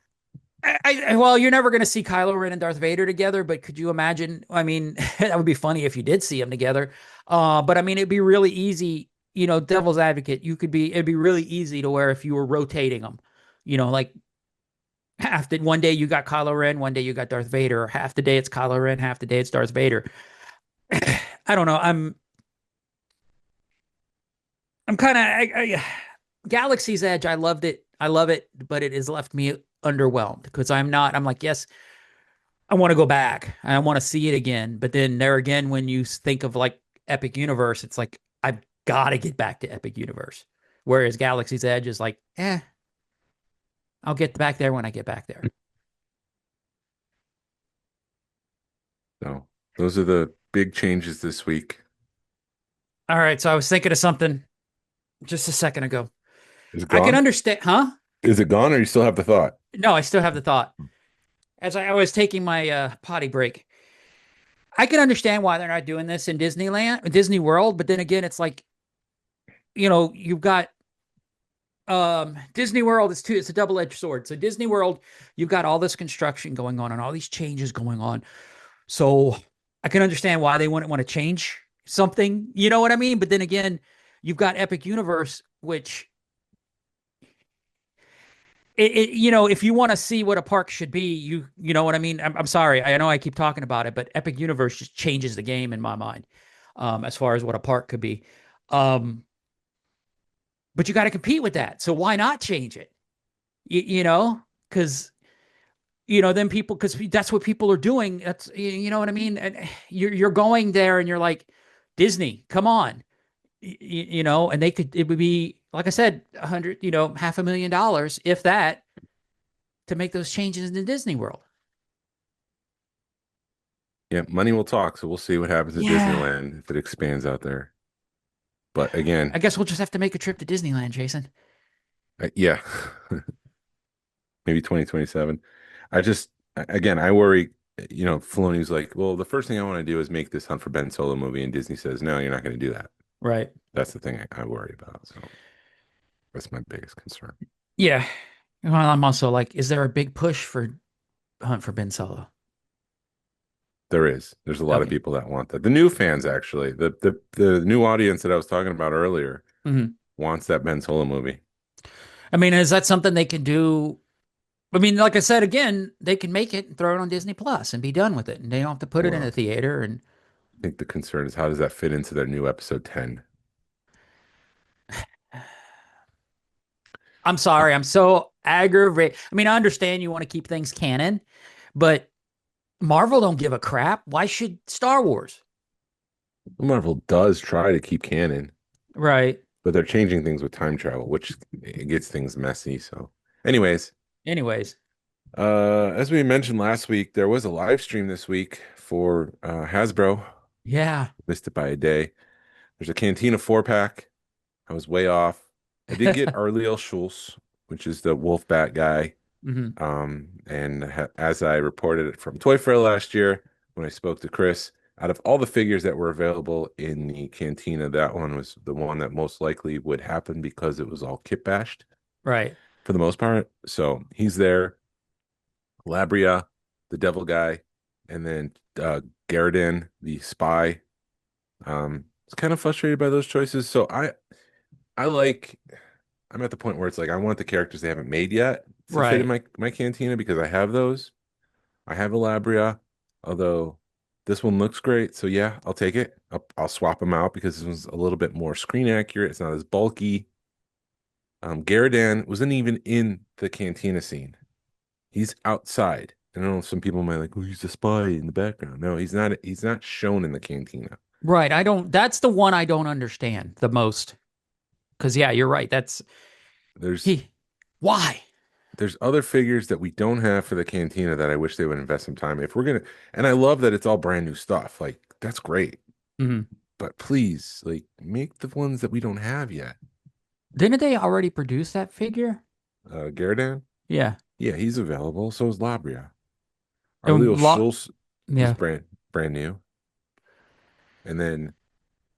Well, you're never going to see Kylo Ren and Darth Vader together, but could you imagine? I mean, that would be funny if you did see them together. But I mean, it'd be really easy, devil's advocate. It'd be really easy to where if you were rotating them, like one day you got Kylo Ren, one day you got Darth Vader, or half the day it's Kylo Ren, half the day it's Darth Vader. I don't know. I'm kind of Galaxy's Edge. I loved it. I love it, but it has left me underwhelmed because I'm like, yes, I want to go back. I want to see it again. But then there again, when you think of like Epic Universe, it's like, I've got to get back to Epic Universe. Whereas Galaxy's Edge is like, I'll get back there when I get back there. So those are the big changes this week. All right. So I was thinking of something just a second ago. Is it I can gone? understand, huh? Is it gone, or you still have the thought? No, I still have the thought. As I was taking my potty break, I can understand why they're not doing this in Disney World, but then again, it's like, you've got Disney World is it's a double-edged sword. So Disney World, you've got all this construction going on and all these changes going on. So I can understand why they wouldn't want to change something, you know what I mean? But then again, you've got Epic Universe, which if you want to see what a park should be, you know what I mean? I'm sorry. I know I keep talking about it, but Epic Universe just changes the game in my mind, as far as what a park could be. Um, but you got to compete with that. So why not change it? Because then people, because that's what people are doing. That's, you know what I mean? And you're going there and you're like, Disney, come on, and it would be, like I said, 100, $500,000, if that, to make those changes in Disney World. Yeah, money will talk. So we'll see what happens at Yeah. Disneyland if it expands out there. But again, I guess we'll just have to make a trip to Disneyland, Jason. yeah, maybe 2027. Again, I worry, Filoni's like, well, the first thing I want to do is make this Hunt for Ben Solo movie. And Disney says, no, you're not going to do that. Right. That's the thing I worry about. So that's my biggest concern. Yeah. Well, I'm also like, is there a big push for Hunt for Ben Solo? There's a lot of Okay. people that want that. The new fans, actually, the new audience that I was talking about earlier Mhm. wants that Ben Solo movie. I mean, is that something they can do? I mean, like I said, again, they can make it and throw it on Disney Plus and be done with it. And they don't have to put it in a Well, theater. And I think the concern is how does that fit into their new episode 10? I'm sorry, I'm so aggravated. I mean, I understand you want to keep things canon, but Marvel don't give a crap. Why should Star Wars? Marvel does try to keep canon, Right. but they're changing things with time travel, which it gets things messy. So, anyways, Anyways. as we mentioned last week, there was a live stream this week for Hasbro. Yeah. Missed it by a day. There's a Cantina 4-pack. I was way off. I did get Arliel Schultz, which is the Wolf Bat guy. Hmm. And as I reported it from Toy Fair last year, when I spoke to Chris, out of all the figures that were available in the Cantina, that one was the one that most likely would happen because it was all kit bashed Right. for the most part. So he's there. Labria, the devil guy, and then Garridan, the spy. It's kind of frustrated by those choices. So I like I'm at the point where it's like I want the characters they haven't made yet to fit in Right. my Cantina because I have those. I have a Labria, although this one looks great. So yeah, I'll take it. I'll swap them out because this one's a little bit more screen accurate. It's not as bulky. Garridan wasn't even in the Cantina scene. He's outside. I know some people might like, oh, he's a spy in the background. No, he's not. He's not shown in the Cantina. Right. That's the one I don't understand the most. Because yeah, you're right. That's There's he. Why? there's other figures that we don't have for the Cantina that I wish they would invest some time. If we're gonna, and I love that it's all brand new stuff. Like that's great. Hmm. But please, like make the ones that we don't have yet. Didn't they already produce that figure? Garridan, Yeah. yeah, he's available. So is Labria. And Arleo Schultz is yeah. brand new. And then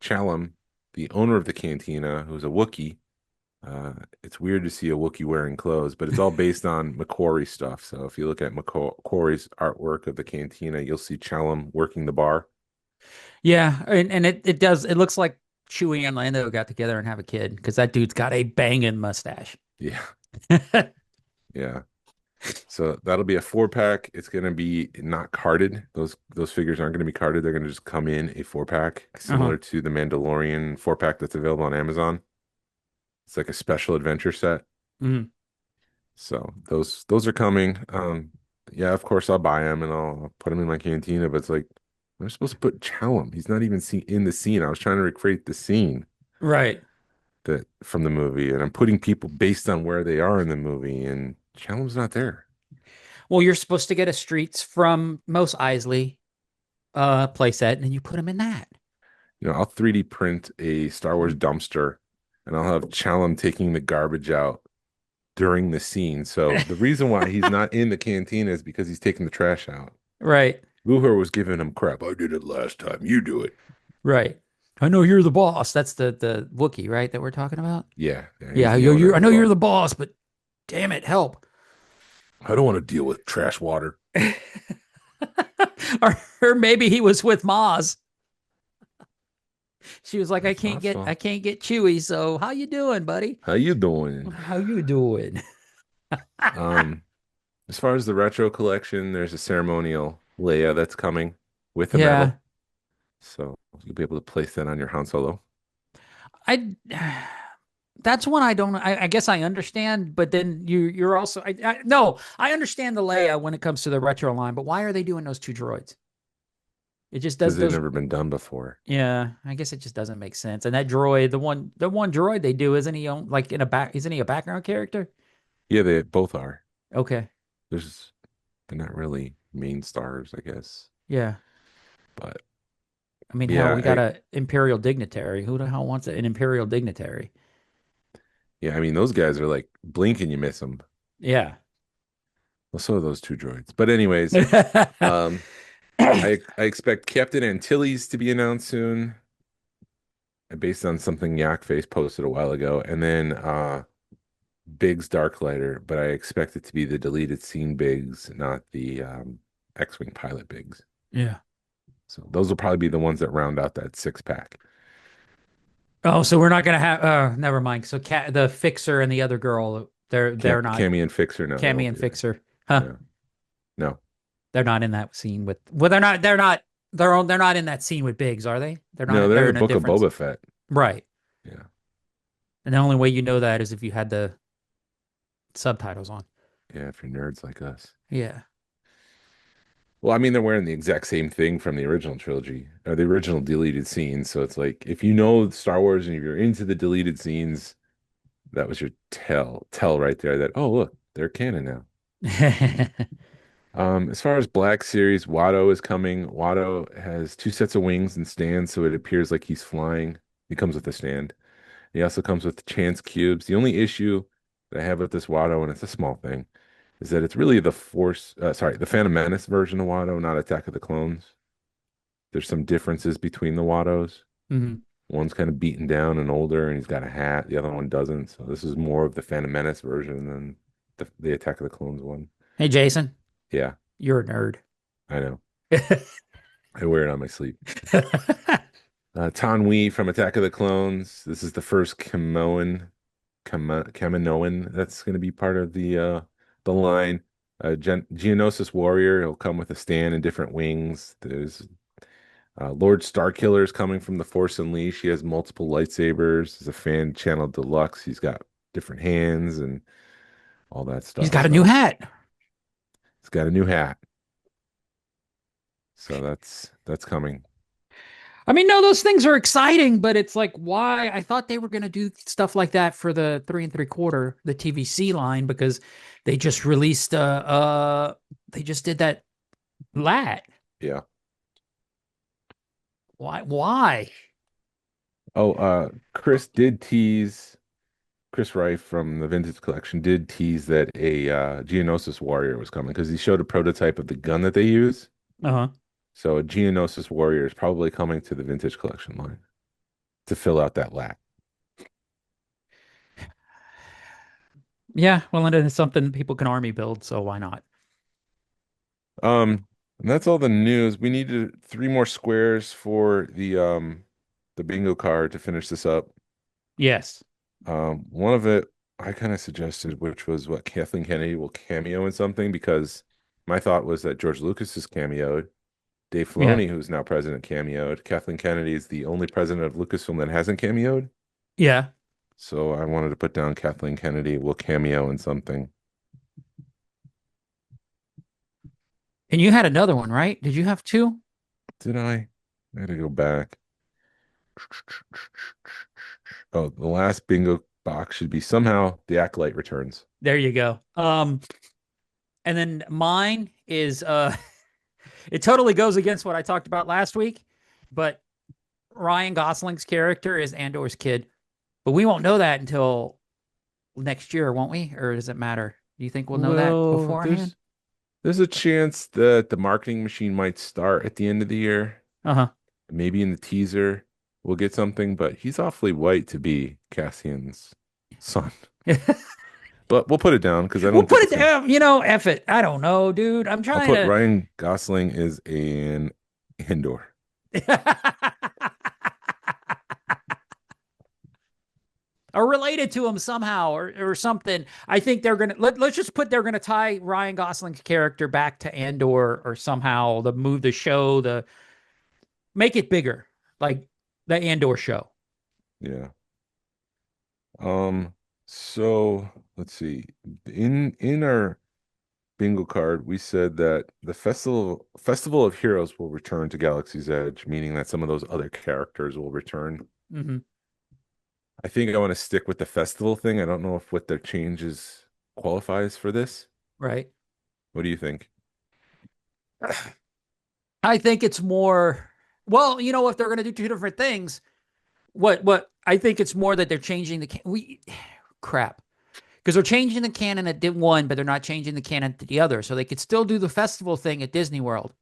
Chalum, the owner of the Cantina, who's a Wookiee. It's weird to see a Wookiee wearing clothes, but it's all based on McQuarrie stuff. So if you look at McQuarrie's artwork of the Cantina, you'll see Chalum working the bar. Yeah. And it looks like Chewie and Lando got together and have a kid because that dude's got a banging mustache. Yeah, yeah. So that'll be a 4-pack. It's gonna be not carded. Those figures aren't gonna be carded. They're gonna just come in a 4-pack, Uh-huh. similar to the Mandalorian 4-pack that's available on Amazon. It's like a special adventure set. Mhm. So those are coming. Yeah, of course I'll buy them and I'll put them in my Cantina. But it's like I'm supposed to put Chalum. He's not even in the scene. I was trying to recreate the scene Right. that from the movie, and I'm putting people based on where they are in the movie, and Chalum's not there. Well, you're supposed to get a Streets from Mos Eisley playset, and then you put them in that. I'll 3D print a Star Wars dumpster, and I'll have Chalum taking the garbage out during the scene. So the reason why he's not in the cantina is because he's taking the trash out. Right. Luhur was giving him crap. I did it last time. You do it. Right. I know you're the boss. That's the Wookiee, right? That we're talking about. Yeah, he's Yeah. the owner I of know the you're bar. the boss, but damn it, help. I don't want to deal with trash water. or maybe he was with Maz. She was like, That's awesome. I can't get Chewy. So how you doing, buddy? How you doing? How you doing? Um, as far as the retro collection, there's a ceremonial Leia that's coming with a Yeah, medal, so you'll be able to place that on your Han Solo. I. That's one I don't. I guess I understand, but then you're also. No, I understand the Leia when it comes to the retro line, but why are they doing those two droids? It just does Because they've those. never been done before. Yeah, I guess it just doesn't make sense. And that droid, the one droid they do, isn't he like in a back? Isn't he a background character? Yeah, they both are. Okay, There's they're not really main stars, I guess. yeah. But I mean, hell, yeah, we got a imperial dignitary. Who the hell wants an imperial dignitary? I mean those guys are like blink and you miss them. Yeah. Well, so are those two droids. But anyways, um, I expect Captain Antilles to be announced soon, based on something Yakface posted a while ago, and then Biggs Darklighter, but I expect it to be the deleted scene Biggs, not the X-Wing pilot Biggs. Yeah. So those will probably be the ones that round out that 6-pack. Oh, so we're not gonna have. Never mind. So the fixer and the other girl, they're not. Cammy and Fixer, no, they Cammy won't and be there. Fixer, huh? No, no, They're not in that scene with. Well, they're not. They're not in that scene with Biggs, are they? They're not. no, they're They're in the in a Book of different. Boba Fett. Right. Yeah, And the only way you know that is if you had the subtitles on. yeah, if you're nerds like us. Yeah. Well, I mean, they're wearing the exact same thing from the original trilogy or the original deleted scenes. So it's like if you know Star Wars and if you're into the deleted scenes, that was your tell right there that, oh, look, they're canon now. As far as Black Series, Watto is coming. Watto has 2 sets of wings and stands, so it appears like he's flying. He comes with a stand. He also comes with chance cubes. The only issue that I have with this Watto, and it's a small thing, is that it's really the Phantom Menace version of Watto, not Attack of the Clones. There's some differences between the Wattos. hmm One's kind of beaten down and older, and he's got a hat. The other one doesn't. So this is more of the Phantom Menace version than the Attack of the Clones one. Hey, Jason, Yeah, you're a nerd. I know. I wear it on my sleeve. Tan Wee from Attack of the Clones. This is the first Kaminoan that's going to be part of the line. Geonosis Warrior. He'll come with a stand and different wings. There's Lord Starkiller is coming from the Force Unleashed. He has multiple lightsabers. He's a fan channel deluxe. He's got different hands and all that stuff. He's got a new hat. He's got a new hat. So that's coming. I mean, no, those things are exciting, but it's like, why? I thought they were going to do stuff like that for the 3 3/4, the TVC line, because they just released, they just did that lat. Yeah. Why? Oh, Chris Rife from the Vintage Collection did tease that a Geonosis Warrior was coming because he showed a prototype of the gun that they use. Uh-huh. So a Geonosis Warrior is probably coming to the Vintage Collection line to fill out that lat. Yeah, well, and it's something people can army build, so why not? And that's all the news. We needed 3 more squares for the bingo card to finish this up. Yes. One of it I kind of suggested, which was what Kathleen Kennedy will cameo in something, because my thought was that George Lucas is cameoed, Dave Filoni, who's now president, cameoed. Kathleen Kennedy is the only president of Lucasfilm that hasn't cameoed. Yeah. So I wanted to put down Kathleen Kennedy will cameo in something. And you had another one, right? Did you have 2? Did I? I had to go back. Oh, the last bingo box should be somehow the Acolyte returns. There you go. And then mine is it totally goes against what I talked about last week, but Ryan Gosling's character is Andor's kid. But we won't know that until next year, won't we? Or does it matter? Do you think we'll know that beforehand? There's a chance that the marketing machine might start at the end of the year. Uh-huh. Maybe in the teaser we'll get something, but he's awfully white to be Cassian's son. But we'll put it down because I don't. We'll put it down. You know, F it. I don't know, dude. I'm trying I'll put to. Ryan Gosling is an Andor. or related to him somehow or something. I think they're gonna let's just put they're gonna tie Ryan Gosling's character back to Andor or somehow the show, the make it bigger, like the Andor show. Yeah. So let's see. In our bingo card, we said that the Festival of Heroes will return to Galaxy's Edge, meaning that some of those other characters will return. Mm-hmm. I think I want to stick with the festival thing. I don't know if what their changes qualifies for this. Right. What do you think? I think it's more, well, if they're going to do two different things, what I think it's more that they're changing crap, because they're changing the canon at one, but they're not changing the canon to the other. So they could still do the festival thing at Disney World.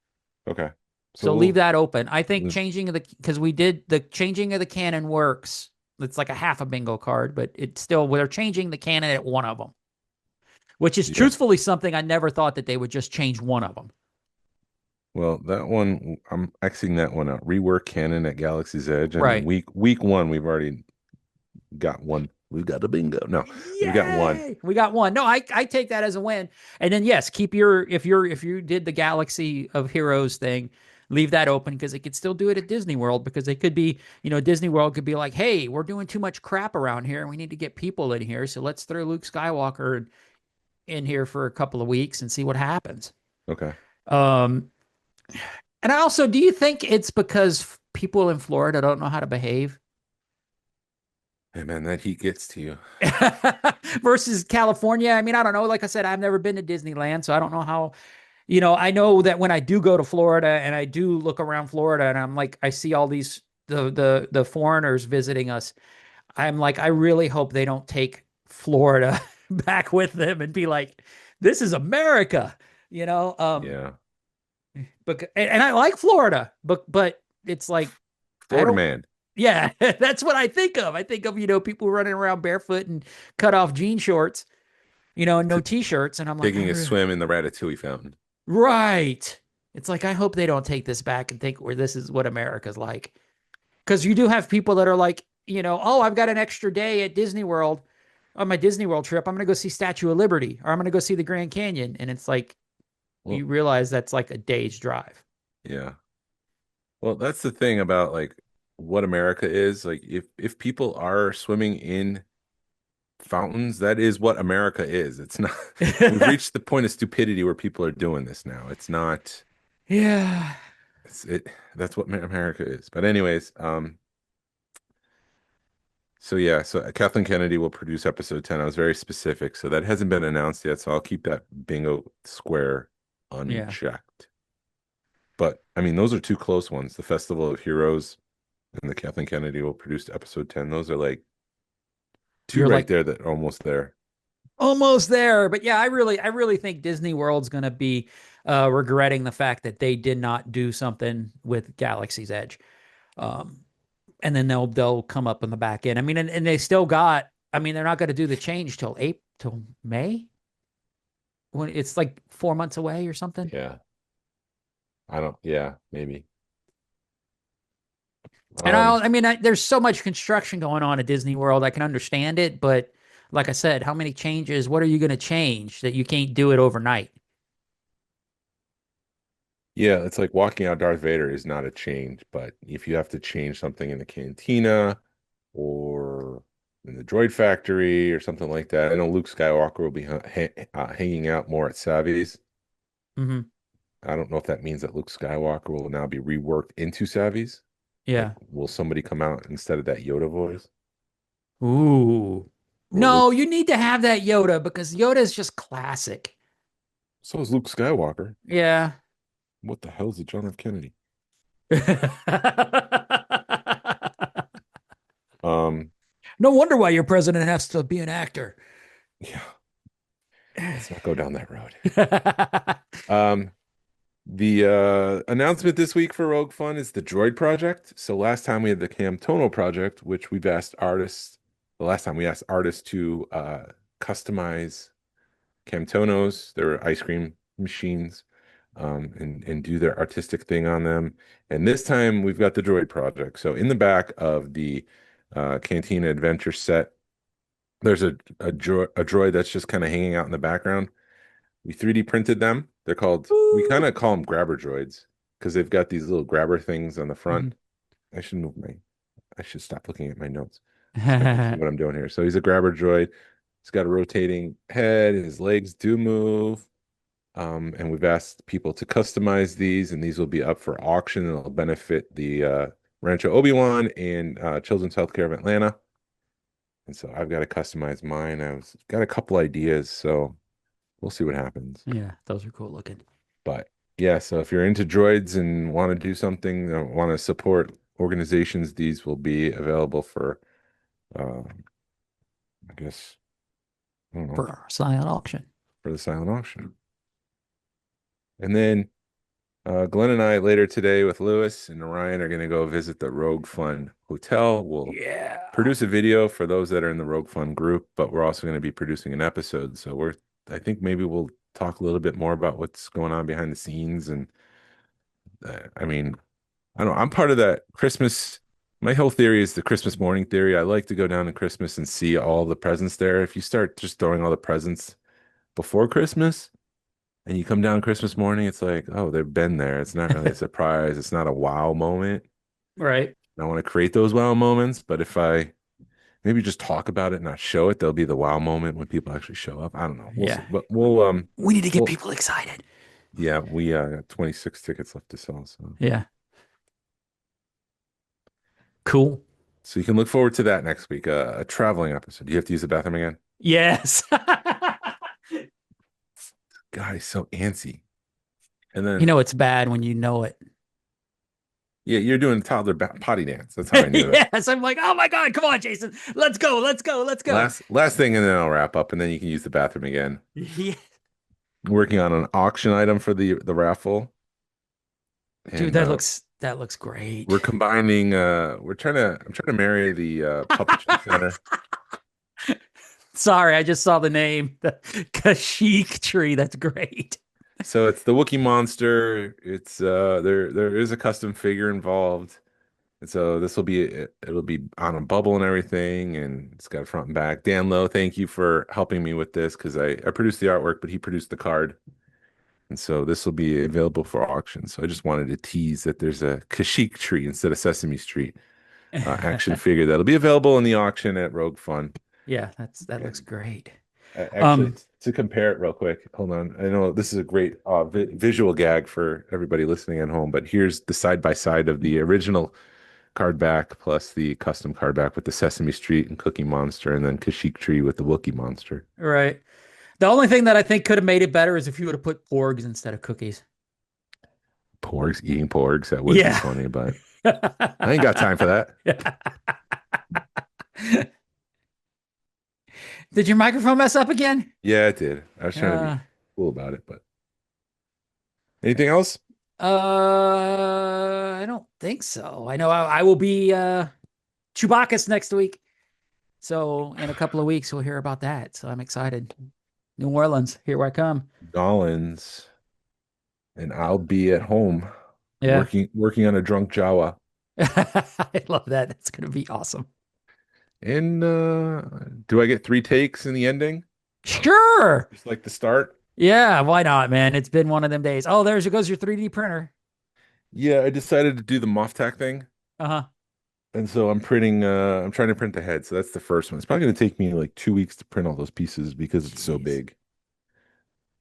Okay. So leave that open. I think because we did the changing of the canon works. It's like a half a bingo card, but it's still, they're changing the canon at one of them, which is truthfully something I never thought that they would just change one of them. Well, that one, I'm Xing that one out. Rework canon at Galaxy's Edge. And right. Week one, we've already got one. We've got a bingo. No, Yay! we got one. We got one. No, I take that as a win. And then yes, keep if you did the Galaxy of Heroes thing, leave that open because they could still do it at Disney World, because they could be, Disney World could be like, hey, we're doing too much crap around here and we need to get people in here. So let's throw Luke Skywalker in here for a couple of weeks and see what happens. Okay. And also, do you think it's because people in Florida don't know how to behave? Hey, man, that heat gets to you. Versus California. I mean, I don't know. Like I said, I've never been to Disneyland, so I don't know how, I know that when I do go to Florida and I do look around Florida and I'm like, I see all these, the foreigners visiting us. I'm like, I really hope they don't take Florida back with them and be like, this is America, Yeah. And I like Florida, but it's like Florida man. Yeah, that's what I think of. I think of, people running around barefoot and cut off jean shorts, and no t-shirts. And I'm like, taking a swim in the Ratatouille fountain. Right. It's like, I hope they don't take this back and think this is what America's like. Because you do have people that are like, oh, I've got an extra day at Disney World on my Disney World trip. I'm going to go see Statue of Liberty, or I'm going to go see the Grand Canyon. And it's like, you realize that's like a day's drive. Yeah. Well, that's the thing about like what America is. Like if people are swimming in fountains, that is what America is. It's not, we've reached the point of stupidity where people are doing this now. It's not. Yeah. That's what America is. But anyways, so Kathleen Kennedy will produce episode 10. I was very specific, so that hasn't been announced yet, so I'll keep that bingo square unchecked. Yeah. But I mean, those are two close ones. The Festival of Heroes and the Kathleen Kennedy will produce episode 10. Those are like two there that are almost there. Almost there. But yeah, I really think Disney World's going to be regretting the fact that they did not do something with Galaxy's Edge. And then they'll come up in the back end. I mean, and they still got, they're not going to do the change till May, when it's like 4 months away or something. Yeah. Maybe. And there's so much construction going on at Disney World. I can understand it, but like I said, how many changes? What are you going to change that you can't do it overnight? Yeah, it's like walking out Darth Vader is not a change, but if you have to change something in the cantina or in the droid factory or something like that, I know Luke Skywalker will be hanging out more at Savvy's. Mm-hmm. I don't know if that means that Luke Skywalker will now be reworked into Savvy's. Yeah. Like, will somebody come out instead of that Yoda voice? Ooh. No, you need to have that Yoda because Yoda is just classic. So is Luke Skywalker. Yeah. What the hell is it, John F. Kennedy? No wonder why your president has to be an actor. Yeah. Let's not go down that road. The announcement this week for Rogue Fun is the Droid Project. So last time we had the Camtono Project, which we've asked artists. The last time we asked artists to customize Camtonos, their ice cream machines, and do their artistic thing on them. And this time we've got the Droid Project. So in the back of the Cantina Adventure set, There's a droid that's just kind of hanging out in the background. We 3D printed them. We kind of call them grabber droids because they've got these little grabber things on the front. I should stop looking at my notes. So I can see what I'm doing here. So he's a grabber droid. He's got a rotating head. His legs do move. And we've asked people to customize these, and these will be up for auction, and it'll benefit the Rancho Obi-Wan and Children's Healthcare of Atlanta. And so I've got to customize mine. I've got a couple ideas, so we'll see what happens. Yeah, those are cool looking. But yeah, so if you're into droids and want to do something, want to support organizations, these will be available for, I guess, I don't know, For our silent auction. for the silent auction. And then Glenn and I later today with Lewis and Ryan are going to go visit the Rogue Fun Hotel. We'll produce a video for those that are in the Rogue Fun group, but we're also going to be producing an episode. So I think maybe we'll talk a little bit more about what's going on behind the scenes. And I mean, I don't know, I'm part of that Christmas. My whole theory is the Christmas morning theory. I like to go down to Christmas and see all the presents there. If you start just throwing all the presents before Christmas, and you come down Christmas morning, it's like, oh, they've been there. It's not really a surprise. It's not a wow moment. Right. I want to create those wow moments, but if I maybe just talk about it and not show it, there'll be the wow moment when people actually show up. I don't know. We'll see. But we need to get people excited. Yeah, we got 26 tickets left to sell. So yeah. Cool. So you can look forward to that next week. A traveling episode. Do you have to use the bathroom again? Yes. God, he's so antsy. And then it's bad when you know it. Yeah, you're doing toddler potty dance. That's how I knew it. Yes, I'm like, oh my God, come on, Jason. Let's go. Last thing, and then I'll wrap up, and then you can use the bathroom again. Yeah. Working on an auction item for the raffle. Dude, that looks great. We're combining I'm trying to marry the puppetry center. Sorry, I just saw the name. The Kashyyyk tree. That's great. So it's the Wookiee monster. It's there is a custom figure involved. And so it'll be on a bubble and everything, and it's got a front and back. Dan Lowe, thank you for helping me with this because I produced the artwork, but he produced the card. And so this will be available for auction. So I just wanted to tease that there's a Kashyyyk tree instead of Sesame Street action figure that'll be available in the auction at Rogue Fun. Yeah, that looks great. Actually, to compare it real quick, hold on. I know this is a great visual gag for everybody listening at home, but here's the side by side of the original card back plus the custom card back with the Sesame Street and Cookie Monster, and then Kashyyyk tree with the Wookiee monster. Right. The only thing that I think could have made it better is if you would have put porgs instead of cookies. Porgs, eating porgs, that would be funny, but I ain't got time for that. Did your microphone mess up again? Yeah, it did. I was trying to be cool about it, but anything else? I don't think so. I know I will be Chewbacca's next week. So in a couple of weeks we'll hear about that. So I'm excited. New Orleans, here I come. Collins, and I'll be at home working on a drunk Jawa. I love that. That's gonna be awesome. And do I get 3 takes in the ending? Sure. Just like the start? Yeah, why not, man? It's been one of them days. Oh, there goes your 3D printer. Yeah, I decided to do the Moff-Tac thing. Uh-huh. And so I'm trying to print the head. So that's the first one. It's probably going to take me like 2 weeks to print all those pieces because it's so big.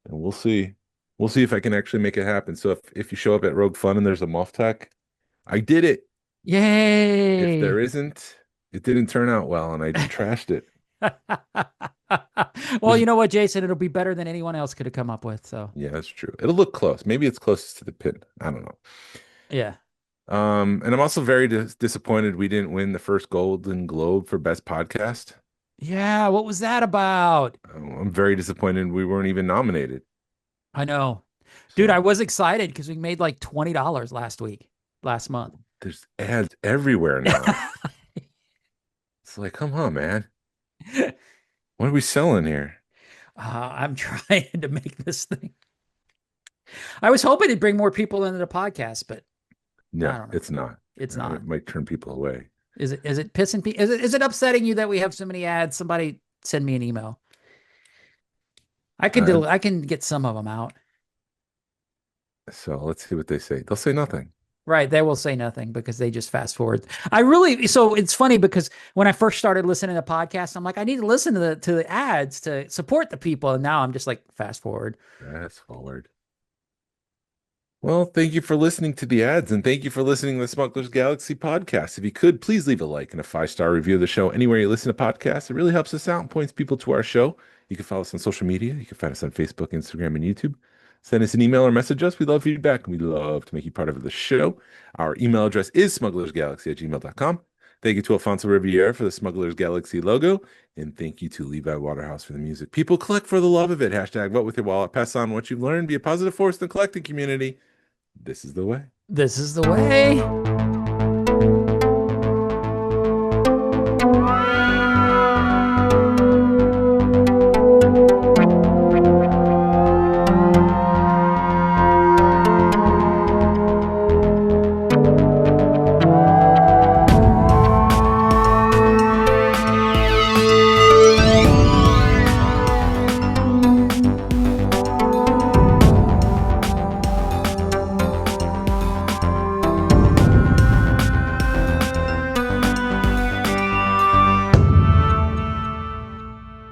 And we'll see. We'll see if I can actually make it happen. So if you show up at Rogue Fun and there's a Moff-Tac, I did it. Yay. If there isn't, it didn't turn out well and I trashed it. Well, you know what, Jason? It'll be better than anyone else could have come up with. So yeah, that's true. It'll look close. Maybe it's closest to the pin. I don't know. Yeah. And I'm also very disappointed we didn't win the first Golden Globe for Best Podcast. Yeah, what was that about? I'm very disappointed we weren't even nominated. I know. Dude, I was excited because we made like $20 last month. There's ads everywhere now. It's like, come on, man. What are we selling here? I'm trying to make this thing. I was hoping it'd bring more people into the podcast, but no, it's not. It's not. It might turn people away. Is it pissing people? Is it upsetting you that we have so many ads? Somebody send me an email. I can I can get some of them out. So let's see what they say. They'll say nothing. Right. They will say nothing because they just fast forward. So it's funny because when I first started listening to podcasts, I'm like, I need to listen to the ads to support the people. And now I'm just like, fast forward. Fast forward. Well, thank you for listening to the ads, and thank you for listening to the Smugglers Galaxy podcast. If you could, please leave a like and a 5-star review of the show anywhere you listen to podcasts. It really helps us out and points people to our show. You can follow us on social media. You can find us on Facebook, Instagram, and YouTube. Send us an email or message us. We love feedback, and we love to make you part of the show. Our email address is smugglersgalaxy@gmail.com. Thank you to Alfonso Riviera for the Smugglers Galaxy logo, and thank you to Levi Waterhouse for the music. People, collect for the love of it. Hashtag vote with your wallet. Pass on what you've learned. Be a positive force in the collecting community. This is the way. This is the way.